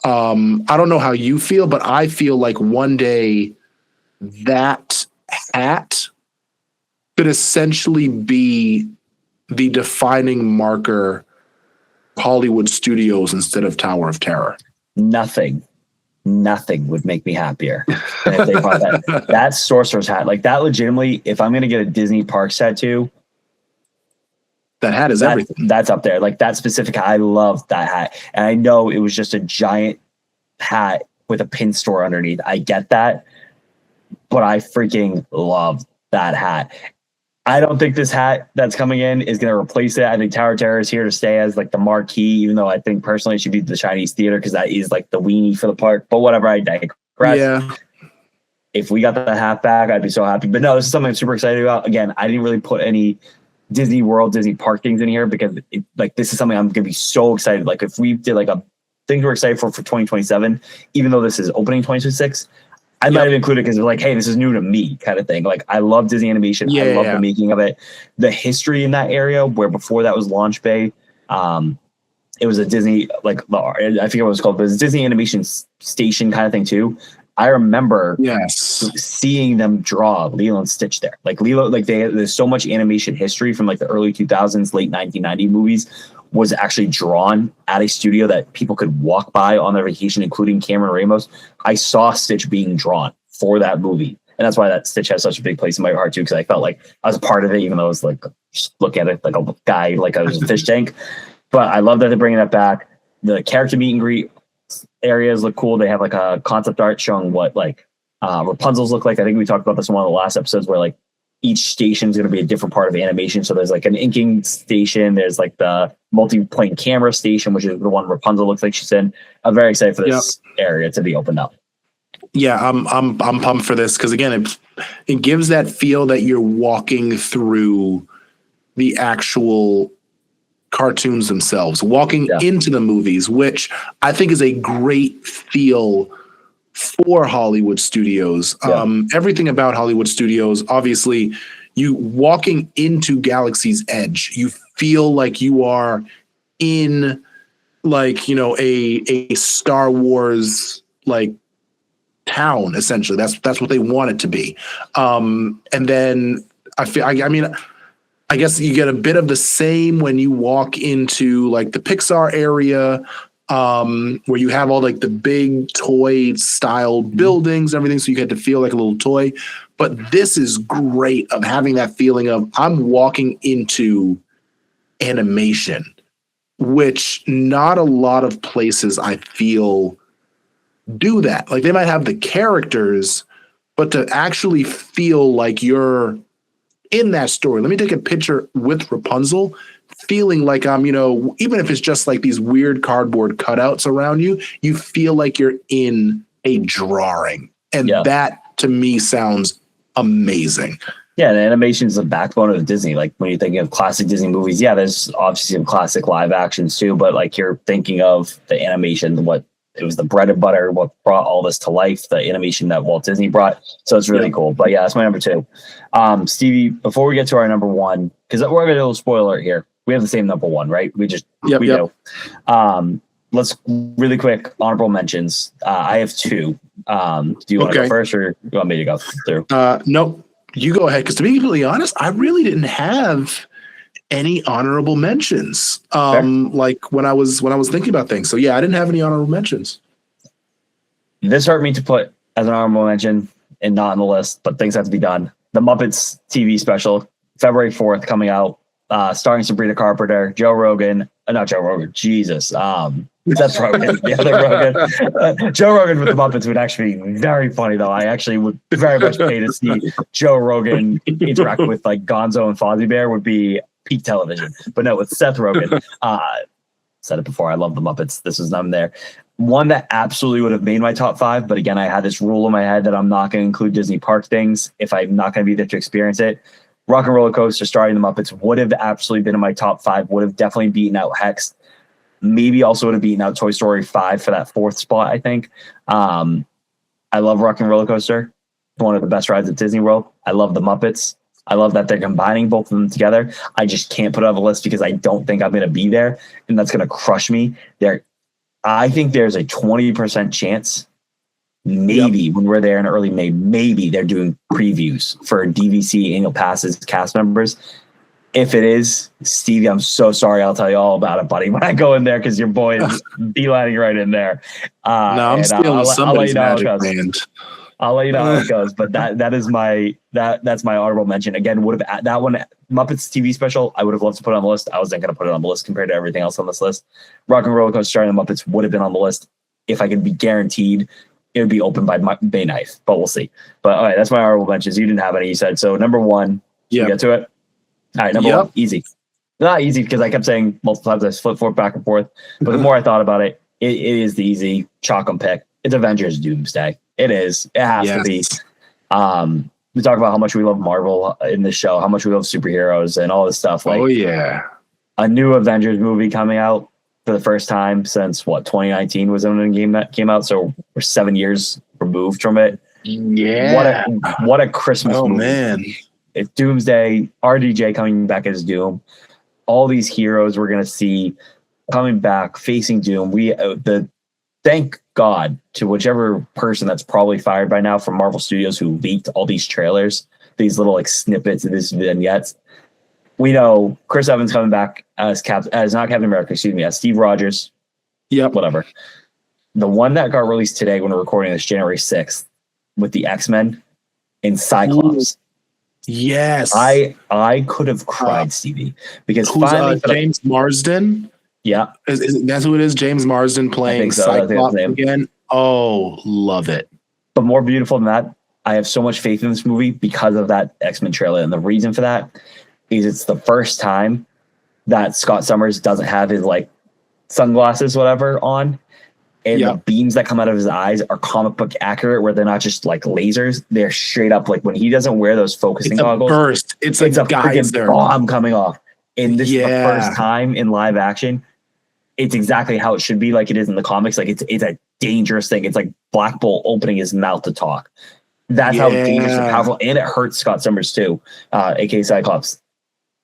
I don't know how you feel, but I feel like one day that hat could essentially be the defining marker Hollywood Studios instead of Tower of Terror. Nothing would make me happier than if they brought that sorcerer's hat. Like that, legitimately, if I'm going to get a Disney Parks tattoo, that hat is everything. That's up there. Like that specific hat, I love that hat. And I know it was just a giant hat with a pin store underneath. I get that, but I freaking love that hat. I don't think this hat that's coming in is going to replace it. I think Tower of Terror is here to stay as like the marquee, even though I think personally it should be the Chinese Theater because that is like the weenie for the park. But whatever, I digress. Yeah. If we got the hat back, I'd be so happy. But no, this is something I'm super excited about. Again, I didn't really put any Disney World, Disney Park things in here because this is something I'm going to be so excited. Like if we did like a thing we're excited for 2027, even though this is opening 2026, I might have included because they're like, hey, this is new to me kind of thing. Like I love Disney animation. I love the making of it. The history in that area where before that was Launch Bay. It was a Disney, like I forget what it was called, but it was a Disney animation station kind of thing too. I remember seeing them draw Lilo and Stitch there. Like Lilo, like there's so much animation history from like the early 2000s, late 1990 movies was actually drawn at a studio that people could walk by on their vacation, including Cameron Ramos. I saw Stitch being drawn for that movie. And that's why that Stitch has such a big place in my heart too, because I felt like I was a part of it, even though I was like, just look at it like a guy, like I was a fish tank. But I love that they're bringing that back. The character meet and greet areas look cool. They have like a concept art showing what like Rapunzel's look like. I think we talked about this in one of the last episodes where like each station is going to be a different part of animation. So there's like an inking station. There's like the multi-plane camera station, which is the one Rapunzel looks like she's in. I'm very excited for this area to be opened up. Yeah, I'm pumped for this because again, it gives that feel that you're walking through the actual cartoons themselves, walking into the movies, which I think is a great feel for Hollywood Studios. Everything about Hollywood Studios, obviously, you walking into Galaxy's Edge, you feel like you are in like, you know, a Star Wars like town, essentially. That's what they want it to be. And then I guess you get a bit of the same when you walk into like the Pixar area, where you have all like the big toy style buildings, everything. So you get to feel like a little toy, but this is great of having that feeling of I'm walking into animation, which not a lot of places I feel do that. Like they might have the characters, but to actually feel like you're in that story. Let me take a picture with Rapunzel, feeling like I'm, you know, even if it's just like these weird cardboard cutouts around you, you feel like you're in a drawing. And that to me sounds amazing. Yeah, the animation is the backbone of Disney. Like when you're thinking of classic Disney movies, there's obviously some classic live actions too, but like you're thinking of the animation, what it was the bread and butter, what brought all this to life, the animation that Walt Disney brought. So it's really cool. But that's my number 2. Stevie, before we get to our number 1, because we're going to do a little spoiler here. We have the same number 1, right? We just, we do. let's really quick honorable mentions. I have two. Do you want to go first, or you want me to go through? Nope, you go ahead. Because to be completely honest, I really didn't have any honorable mentions. Like when I was thinking about things. So yeah, I didn't have any honorable mentions. This hurt me to put as an honorable mention and not on the list, but things have to be done. The Muppets TV special, February 4th, coming out, starring Sabrina Carpenter, Joe Rogan. Not Joe Rogan. Jesus. That's Rogan. The other Rogan. Joe Rogan with the Muppets would actually be very funny, though. I actually would very much pay to see Joe Rogan interact with like Gonzo and Fozzie Bear. Would be peak television. But no, with Seth Rogen. Said it before. I love the Muppets. This is them there. One that absolutely would have made my top 5, but again, I had this rule in my head that I'm not going to include Disney park things if I'm not going to be there to experience it. Rock and Roller Coaster starring the Muppets would have absolutely been in my top 5, would have definitely beaten out Hex. Maybe also would have beaten out Toy Story 5 for that 4th spot, I think. I love Rock and Roller Coaster. One of the best rides at Disney World. I love the Muppets. I love that they're combining both of them together. I just can't put it on the list because I don't think I'm going to be there, and that's going to crush me. I think there's a 20% chance, maybe when we're there in early May, maybe they're doing previews for DVC annual passes cast members. If it is, Stevie, I'm so sorry. I'll tell you all about it, buddy, when I go in there, because your boy is beelining right in there. No, I'm stealing somebody's magic band. I'll let you know how it goes, but that's my honorable mention. Again, would have that one Muppets TV special. I would have loved to put it on the list. I wasn't going to put it on the list compared to everything else on this list. Rock and Roller Coaster starring the Muppets would have been on the list if I could be guaranteed it would be open by Bay 9th, but we'll see. But all right, that's my honorable mentions. You didn't have any. You said so. Number 1. Yeah, get to it. All right, number 1, easy. Not easy because I kept saying multiple times I flip forward back and forth. But the more I thought about it, it is the easy chalk and pick. It's Avengers Doomsday. It is. It has to be. We talk about how much we love Marvel in this show, how much we love superheroes and all this stuff. Like, a new Avengers movie coming out for the first time since 2019 was when a game that came out. So we're 7 years removed from it. Yeah. What a Christmas movie. Man. It's Doomsday, RDJ coming back as Doom. All these heroes we're going to see coming back, facing Doom. Thank God to whichever person that's probably fired by now from Marvel Studios who leaked all these trailers, these little like snippets of these vignettes. We know Chris Evans coming back as not Captain America, as Steve Rogers. Yep. Whatever. The one that got released today when we're recording this, January 6th, with the X-Men and Cyclops. Ooh, yes. I could have cried, Stevie, because finally James Marsden. Yeah. That's who it is? James Marsden playing Cyclops again? Oh, love it. But more beautiful than that, I have so much faith in this movie because of that X-Men trailer. And the reason for that is it's the first time that Scott Summers doesn't have his like sunglasses, whatever, on. And the beams that come out of his eyes are comic book accurate, where they're not just like lasers. They're straight up like when he doesn't wear those focusing goggles. Burst. It's a freaking bomb coming off. And this is the first time in live action. It's exactly how it should be, like it is in the comics. Like it's a dangerous thing. It's like Black Bolt opening his mouth to talk. That's how dangerous and powerful, and it hurts Scott Summers too, aka Cyclops.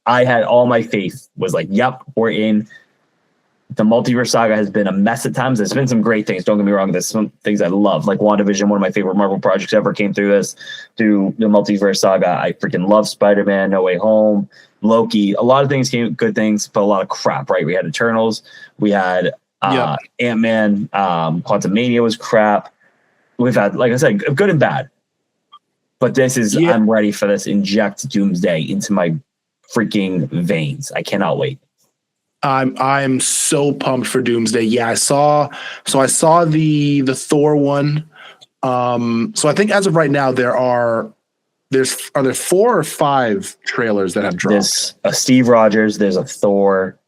I had all my faith, was like, yep, we're in. The multiverse saga has been a mess at times. There's been some great things. Don't get me wrong. There's some things I love, like WandaVision, one of my favorite Marvel projects ever, came through the multiverse saga. I freaking love Spider-Man, No Way Home, Loki. A lot of things came, good things, but a lot of crap, right? We had Eternals. We had Ant-Man. Quantumania was crap. We've had, like I said, good and bad. But this is, I'm ready for this. Inject Doomsday into my freaking veins. I cannot wait. I'm so pumped for Doomsday. Yeah, I saw the Thor one. So I think as of right now are there 4 or 5 trailers that have dropped? There's a Steve Rogers, there's a Thor,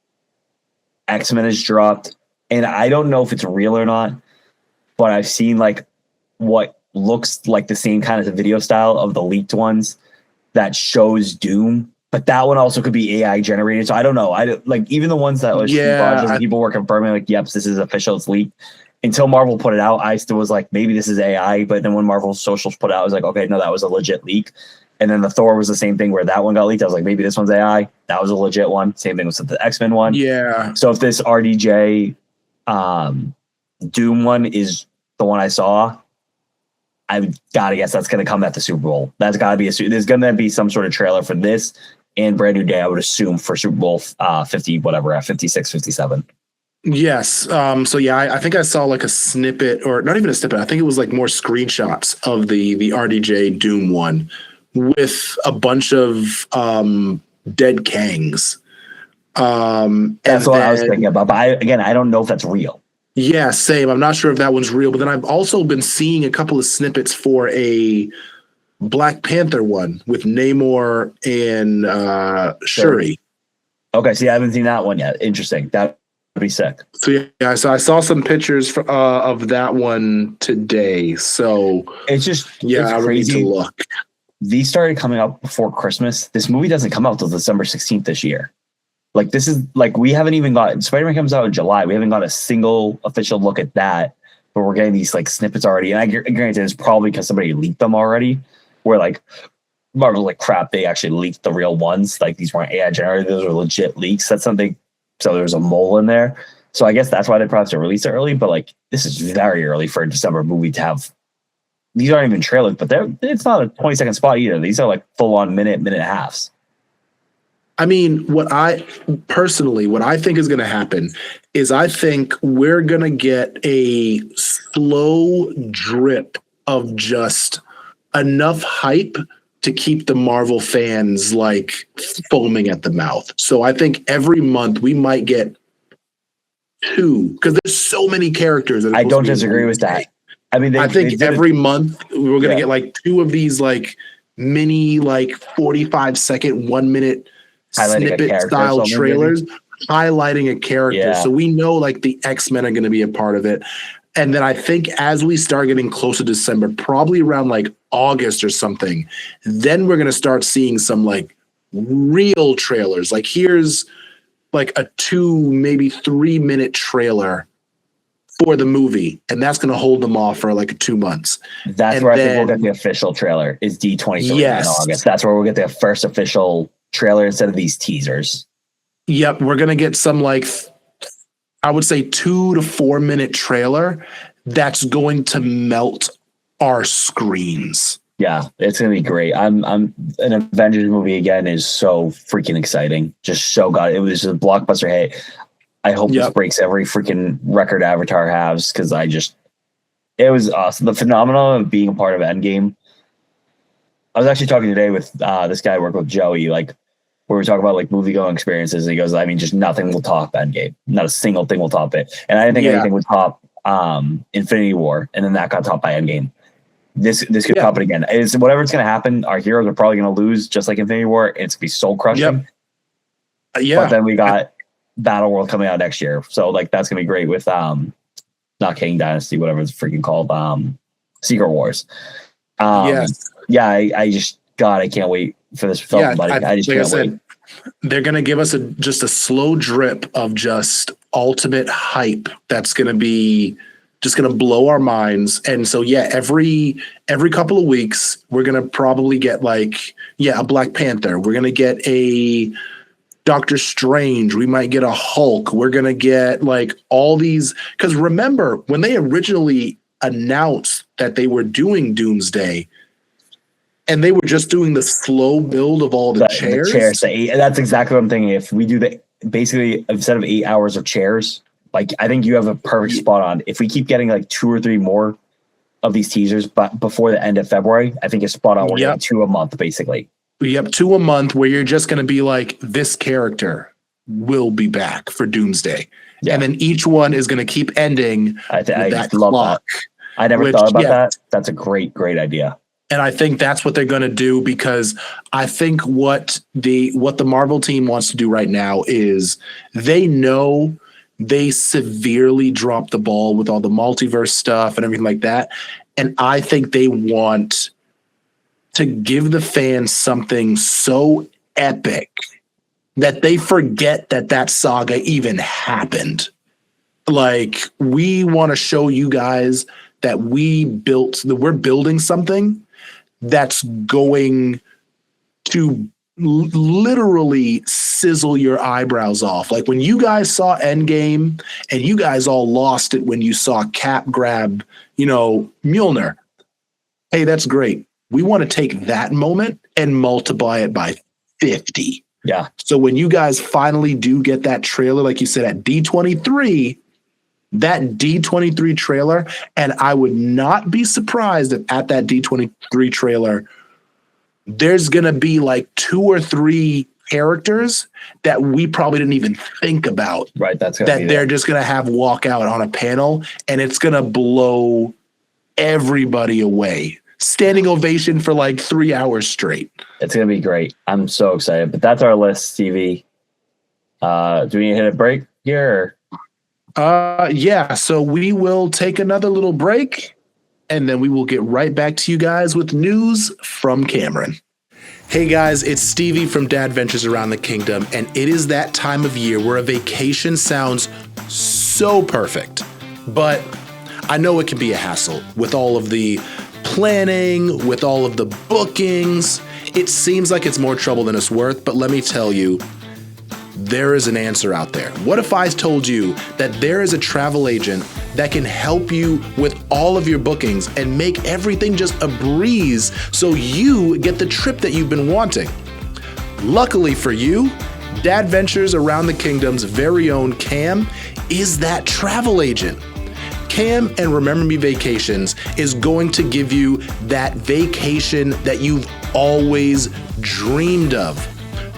X-Men has dropped, and I don't know if it's real or not, but I've seen like what looks like the same kind of video style of the leaked ones that shows Doom. But that one also could be AI generated. So I don't know. Even the ones that was people were confirming like, yep, this is official, it's leaked. Until Marvel put it out, I still was like, maybe this is AI. But then when Marvel socials put it out, I was like, okay, no, that was a legit leak. And then the Thor was the same thing where that one got leaked. I was like, maybe this one's AI. That was a legit one. Same thing with the X-Men one. Yeah. So if this RDJ Doom one is the one I saw. I gotta guess that's gonna come at the Super Bowl. That's gotta be there's gonna be some sort of trailer for this and Brand New Day, I would assume, for Super Bowl 50, whatever, at 56, 57. Yes. So yeah, I think I saw like a snippet, or not even a snippet. I think it was like more screenshots of the RDJ Doom one with a bunch of dead Kangs. That's what I was thinking about. But I don't know if that's real. Yeah, same. I'm not sure if that one's real. But then I've also been seeing a couple of snippets for a Black Panther one with Namor and Shuri. Okay, see, I haven't seen that one yet. Interesting. That would be sick. So yeah, so I saw some pictures of that one today. So it's just I crazy. Need to look. These started coming out before Christmas. This movie doesn't come out till December 16th this year. Like, this is like, we haven't even got, Spider-Man comes out in July. We haven't got a single official look at that, but we're getting these like snippets already. And I guarantee it's probably because somebody leaked them already. Where like Marvel's like, crap, they actually leaked the real ones. Like, these weren't AI generated; those are legit leaks. That's something. So there's a mole in there. So I guess that's why they probably have to release it early. But like, this is very early for a December movie to have. These aren't even trailers, but it's not a 20-second spot either. These are like full on minute and a halves. I mean, what I think is going to happen is I think we're going to get a slow drip of just enough hype to keep the Marvel fans like foaming at the mouth. So I think every month we might get 2, because there's so many characters. I don't disagree with that. I mean, I think every month we're going to get like 2 of these like mini, like 45-second, 1 minute snippet style trailers highlighting a character. Yeah. So we know like the X-Men are going to be a part of it. And then I think as we start getting close to December, probably around like August or something, then we're going to start seeing some like real trailers. Like, here's like a 2, maybe 3-minute trailer for the movie. And that's going to hold them off for like 2 months. That's where I think we'll get the official trailer is D23 in August. That's where we'll get the first official trailer instead of these teasers. Yep. We're going to get some like, I would say 2 to 4 minute trailer that's going to melt our screens. Yeah, it's gonna be great. I'm an Avengers movie again is so freaking exciting. Just so good. It was just a blockbuster hit. I hope this breaks every freaking record Avatar has, because it was awesome. The phenomenon of being a part of Endgame. I was actually talking today with this guy I work with, Joey, like, where we talk about like movie going experiences. And he goes, I mean, just nothing will top Endgame. Not a single thing will top it. And I didn't think anything would top Infinity War, and then that got topped by Endgame. This could top it again. It's whatever's going to happen. Our heroes are probably going to lose, just like Infinity War. It's going to be soul crushing. But then we got Battleworld coming out next year, so like that's going to be great with not King Dynasty, whatever it's freaking called, Secret Wars. I can't wait for this film, buddy. I just can't wait. They're going to give us just a slow drip of just ultimate hype that's going to be just going to blow our minds. And so, every couple of weeks, we're going to probably get like, a Black Panther. We're going to get a Doctor Strange. We might get a Hulk. We're going to get like all these. Because remember, when they originally announced that they were doing Doomsday, and they were just doing the slow build of all the chairs. That's exactly what I'm thinking. If we do basically instead of 8 hours of chairs, like, I think you have a perfect spot on. If we keep getting like 2 or 3 more of these teasers, but before the end of February, I think it's spot on. We're getting 2 a month, basically. We have 2 a month where you're just going to be like, this character will be back for Doomsday. Yeah. And then each one is going to keep ending. I love that. I never thought about that. That's a great, great idea. And I think that's what they're going to do, because I think what the Marvel team wants to do right now is they know they severely dropped the ball with all the multiverse stuff and everything like that. And I think they want to give the fans something so epic that they forget that saga even happened. Like, we want to show you guys that we're building something that's going to literally sizzle your eyebrows off. Like when you guys saw Endgame and you guys all lost it when you saw Cap grab, Mjolnir. Hey, that's great. We want to take that moment and multiply it by 50. Yeah. So when you guys finally do get that trailer, like you said, at D23, that D23 trailer, and I would not be surprised if at that D23 trailer, there's going to be like 2 or 3 characters that we probably didn't even think about. Right. That they're just going to have walk out on a panel, and it's going to blow everybody away. Standing ovation for like 3 hours straight. It's going to be great. I'm so excited. But that's our list, Stevie. Do we need to hit a break here? Yeah. So we will take another little break, and then we will get right back to you guys with news from Cameron. Hey guys, it's Stevie from Dadventures Around the Kingdom, and it is that time of year where a vacation sounds so perfect. But I know it can be a hassle with all of the planning, with all of the bookings. It seems like it's more trouble than it's worth, but let me tell you, there is an answer out there. What if I told you that there is a travel agent that can help you with all of your bookings and make everything just a breeze so you get the trip that you've been wanting? Luckily for you, Dadventures Around the Kingdom's very own Cam is that travel agent. Cam and Remember Me Vacations is going to give you that vacation that you've always dreamed of.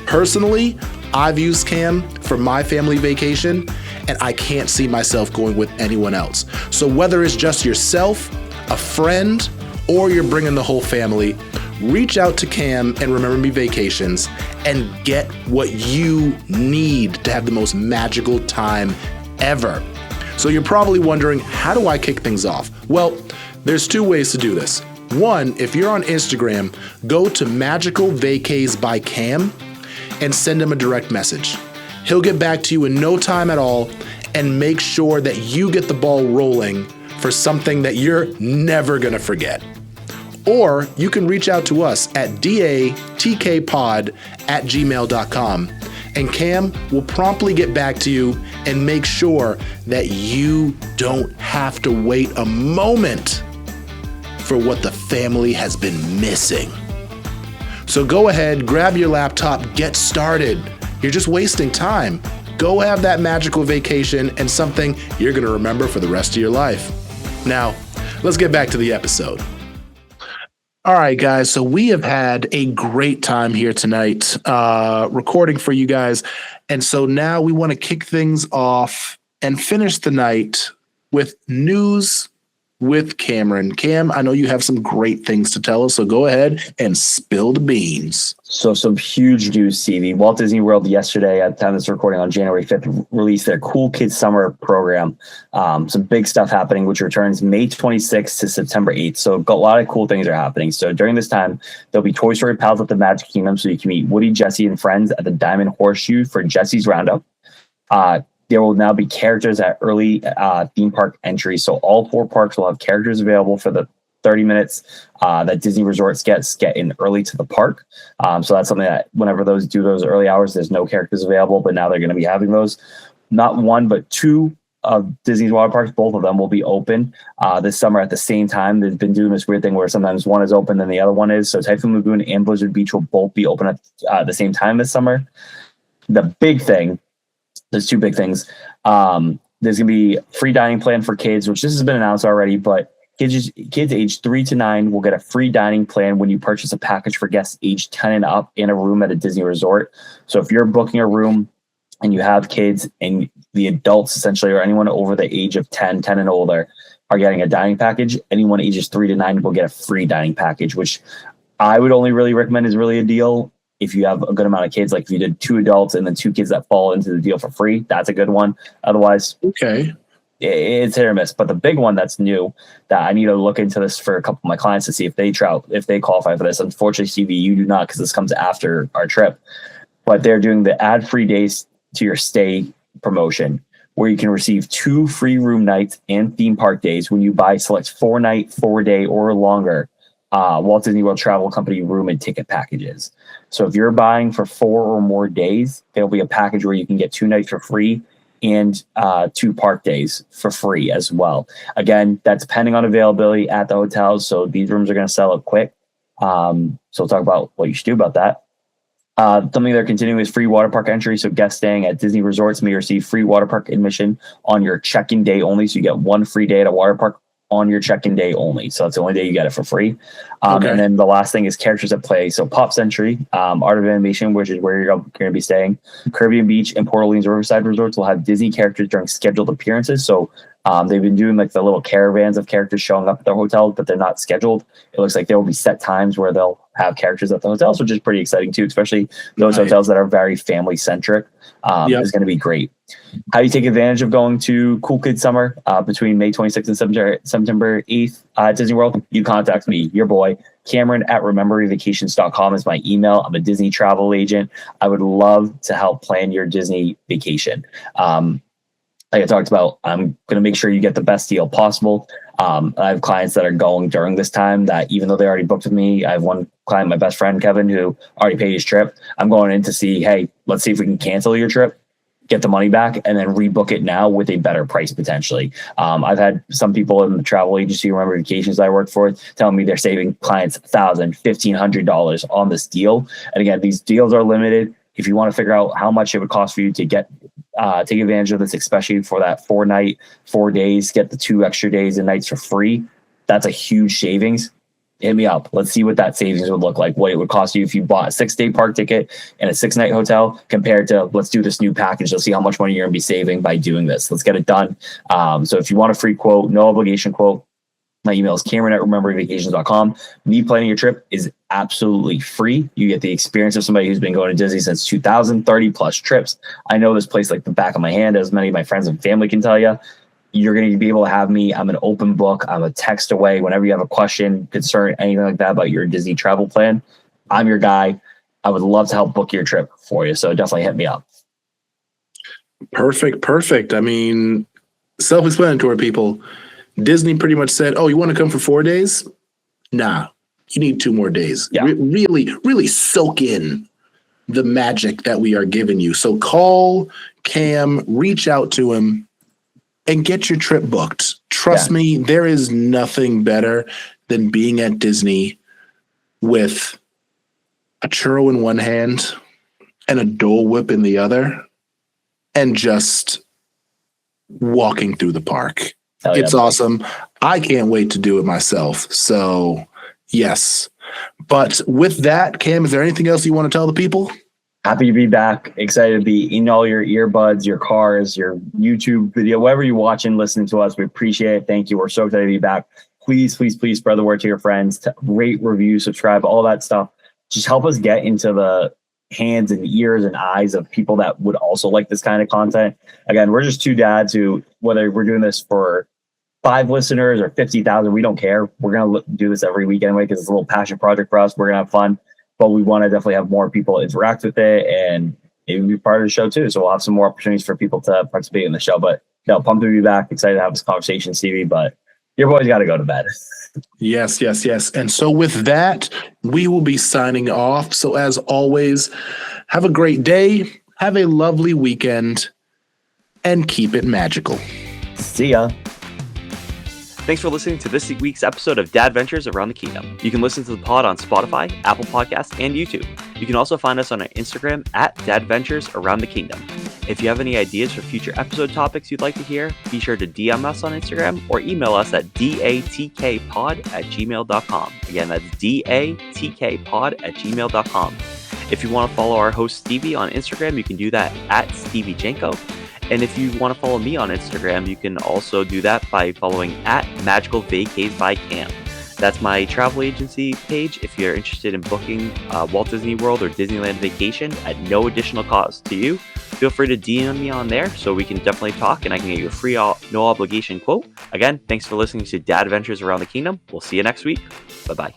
Personally, I've used Cam for my family vacation, and I can't see myself going with anyone else. So whether it's just yourself, a friend, or you're bringing the whole family, reach out to Cam and Remember Me Vacations and get what you need to have the most magical time ever. So you're probably wondering, how do I kick things off? Well, there's 2 ways to do this. One, if you're on Instagram, go to Magical Vacays by Cam and send him a direct message. He'll get back to you in no time at all and make sure that you get the ball rolling for something that you're never gonna forget. Or you can reach out to us at datkpod@gmail.com, and Cam will promptly get back to you and make sure that you don't have to wait a moment for what the family has been missing. So go ahead, grab your laptop, get started. You're just wasting time. Go have that magical vacation and something you're going to remember for the rest of your life. Now, let's get back to the episode. All right, guys. So we have had a great time here tonight recording for you guys. And so now we want to kick things off and finish the night with news with Cameron. Cam, I know you have some great things to tell us, so go ahead and spill the beans. So some huge news, Stevie. Walt Disney World yesterday, at the time of this recording on January 5th, released their Cool Kids Summer program. Some big stuff happening, which returns May 26th to September 8th. So a lot of cool things are happening. So during this time, there'll be Toy Story Pals at the Magic Kingdom, so you can meet Woody, Jesse, and friends at the Diamond Horseshoe for Jesse's Roundup. There will now be characters at early theme park entry. So all 4 parks will have characters available for the 30 minutes that Disney Resorts get in early to the park. So that's something that whenever those early hours, there's no characters available, but now they're going to be having those. Not 1, but 2 of Disney's water parks, both of them will be open this summer at the same time. They've been doing this weird thing where sometimes one is open and the other one is. So Typhoon Lagoon and Blizzard Beach will both be open at the same time this summer. The big thing, there's 2 big things. There's going to be free dining plan for kids, which this has been announced already, but kids aged 3 to 9 will get a free dining plan when you purchase a package for guests aged 10 and up in a room at a Disney resort. So if you're booking a room and you have kids and the adults essentially, or anyone over the age of 10 and older are getting a dining package, anyone ages 3 to 9 will get a free dining package, which I would only really recommend is really a deal. If you have a good amount of kids, like if you did 2 adults and then 2 kids that fall into the deal for free, that's a good one. Otherwise, okay, it's hit or miss. But the big one that's new that I need to look into this for a couple of my clients to see if they qualify for this. Unfortunately, Stevie, you do not, because this comes after our trip. But they're doing the ad-free days to your stay promotion, where you can receive 2 free room nights and theme park days when you buy select 4-night, 4-day, or longer Walt Disney World Travel Company room and ticket packages. So if you're buying for 4 or more days, there'll be a package where you can get 2 nights for free and 2 park days for free as well. Again, that's depending on availability at the hotels. So these rooms are going to sell up quick. So we'll talk about what you should do about that. Something they're continuing is free water park entry. So guests staying at Disney resorts may receive free water park admission on your check-in day only. So you get 1 free day at a water park on your check-in day only. So that's the only day you get it for free. And then the last thing is characters at play. So Pop Century, Art of Animation, which is where you're going to be staying. Caribbean Beach and Port Orleans Riverside resorts will have Disney characters during scheduled appearances. So they've been doing like the little caravans of characters showing up at their hotels, but they're not scheduled. It looks like there will be set times where they'll have characters at the hotels, which is pretty exciting too, especially those hotels that are very family centric. Is going to be great. How do you take advantage of going to Cool Kids Summer between May 26th and September 8th at Disney World? You contact me, your boy, Cameron at rememberyvacations.com is my email. I'm a Disney travel agent. I would love to help plan your Disney vacation. Like I talked about, I'm going to make sure you get the best deal possible. I have clients that are going during this time that even though they already booked with me, I have one client, my best friend, Kevin, who already paid his trip. I'm going in to see, hey, let's see if we can cancel your trip, get the money back, and then rebook it now with a better price potentially. I've had some people in the travel agency, Remember Vacations I worked for, telling me they're saving clients $1,000, $1,500 on this deal. And again, these deals are limited. If you want to figure out how much it would cost for you to get take advantage of this, especially for that 4 days, get the 2 extra days and nights for free, that's a huge savings. Hit me up. Let's see what that savings would look like, what it would cost you if you bought a 6-day park ticket and a 6-night hotel compared to let's do this new package. Let's see how much money you're going to be saving by doing this. Let's get it done. So if you want a free quote, no obligation quote, my email is Cameron at rememberyvacations.com. Me planning your trip is absolutely free. You get the experience of somebody who's been going to Disney since 2000, 30 plus trips. I know this place like the back of my hand, as many of my friends and family can tell you. You're going to be able to have me. I'm an open book. I'm a text away. Whenever you have a question, concern, anything like that about your Disney travel plan, I'm your guy. I would love to help book your trip for you. So definitely hit me up. Perfect. I mean, self-explanatory, people. Disney pretty much said, oh, you want to come for 4 days? Nah, you need 2 more days. Yeah. Really soak in the magic that we are giving you. So call Cam, reach out to him, and get your trip booked. Trust me, there is nothing better than being at Disney with a churro in one hand and a Dole Whip in the other and just walking through the park. It's awesome. I can't wait to do it myself. So, yes. But with that, Cam, is there anything else you want to tell the people? Happy to be back. Excited to be in all your earbuds, your cars, your YouTube video, wherever you're watching, listening to us. We appreciate it. Thank you. We're so excited to be back. Please spread the word to your friends. Rate, review, subscribe, all that stuff. Just help us get into the hands and ears and eyes of people that would also like this kind of content. Again, we're just 2 dads who, whether we're doing this for 5 listeners or 50,000, we don't care. We're going to do this every week anyway because it's a little passion project for us. We're going to have fun, but we want to definitely have more people interact with it and maybe be part of the show too. So we'll have some more opportunities for people to participate in the show. But pumped to be back. Excited to have this conversation, Stevie. But your boy's got to go to bed. Yes. And so with that, we will be signing off. So as always, have a great day, have a lovely weekend, and keep it magical. See ya. Thanks for listening to this week's episode of Dadventures Around the Kingdom. You can listen to the pod on Spotify, Apple Podcasts, and YouTube. You can also find us on our Instagram at Dadventures Around the Kingdom. If you have any ideas for future episode topics you'd like to hear, be sure to DM us on Instagram or email us at datkpod@gmail.com. Again, that's datkpod@gmail.com. If you want to follow our host Stevie on Instagram, you can do that at StevieJenko. And if you want to follow me on Instagram, you can also do that by following at Magical Vacays by Cam. That's my travel agency page if you're interested in booking Walt Disney World or Disneyland vacation at no additional cost to you. Feel free to DM me on there so we can definitely talk and I can get you a free, no obligation quote. Again, thanks for listening to Dadventures Around the Kingdom. We'll see you next week. Bye-bye.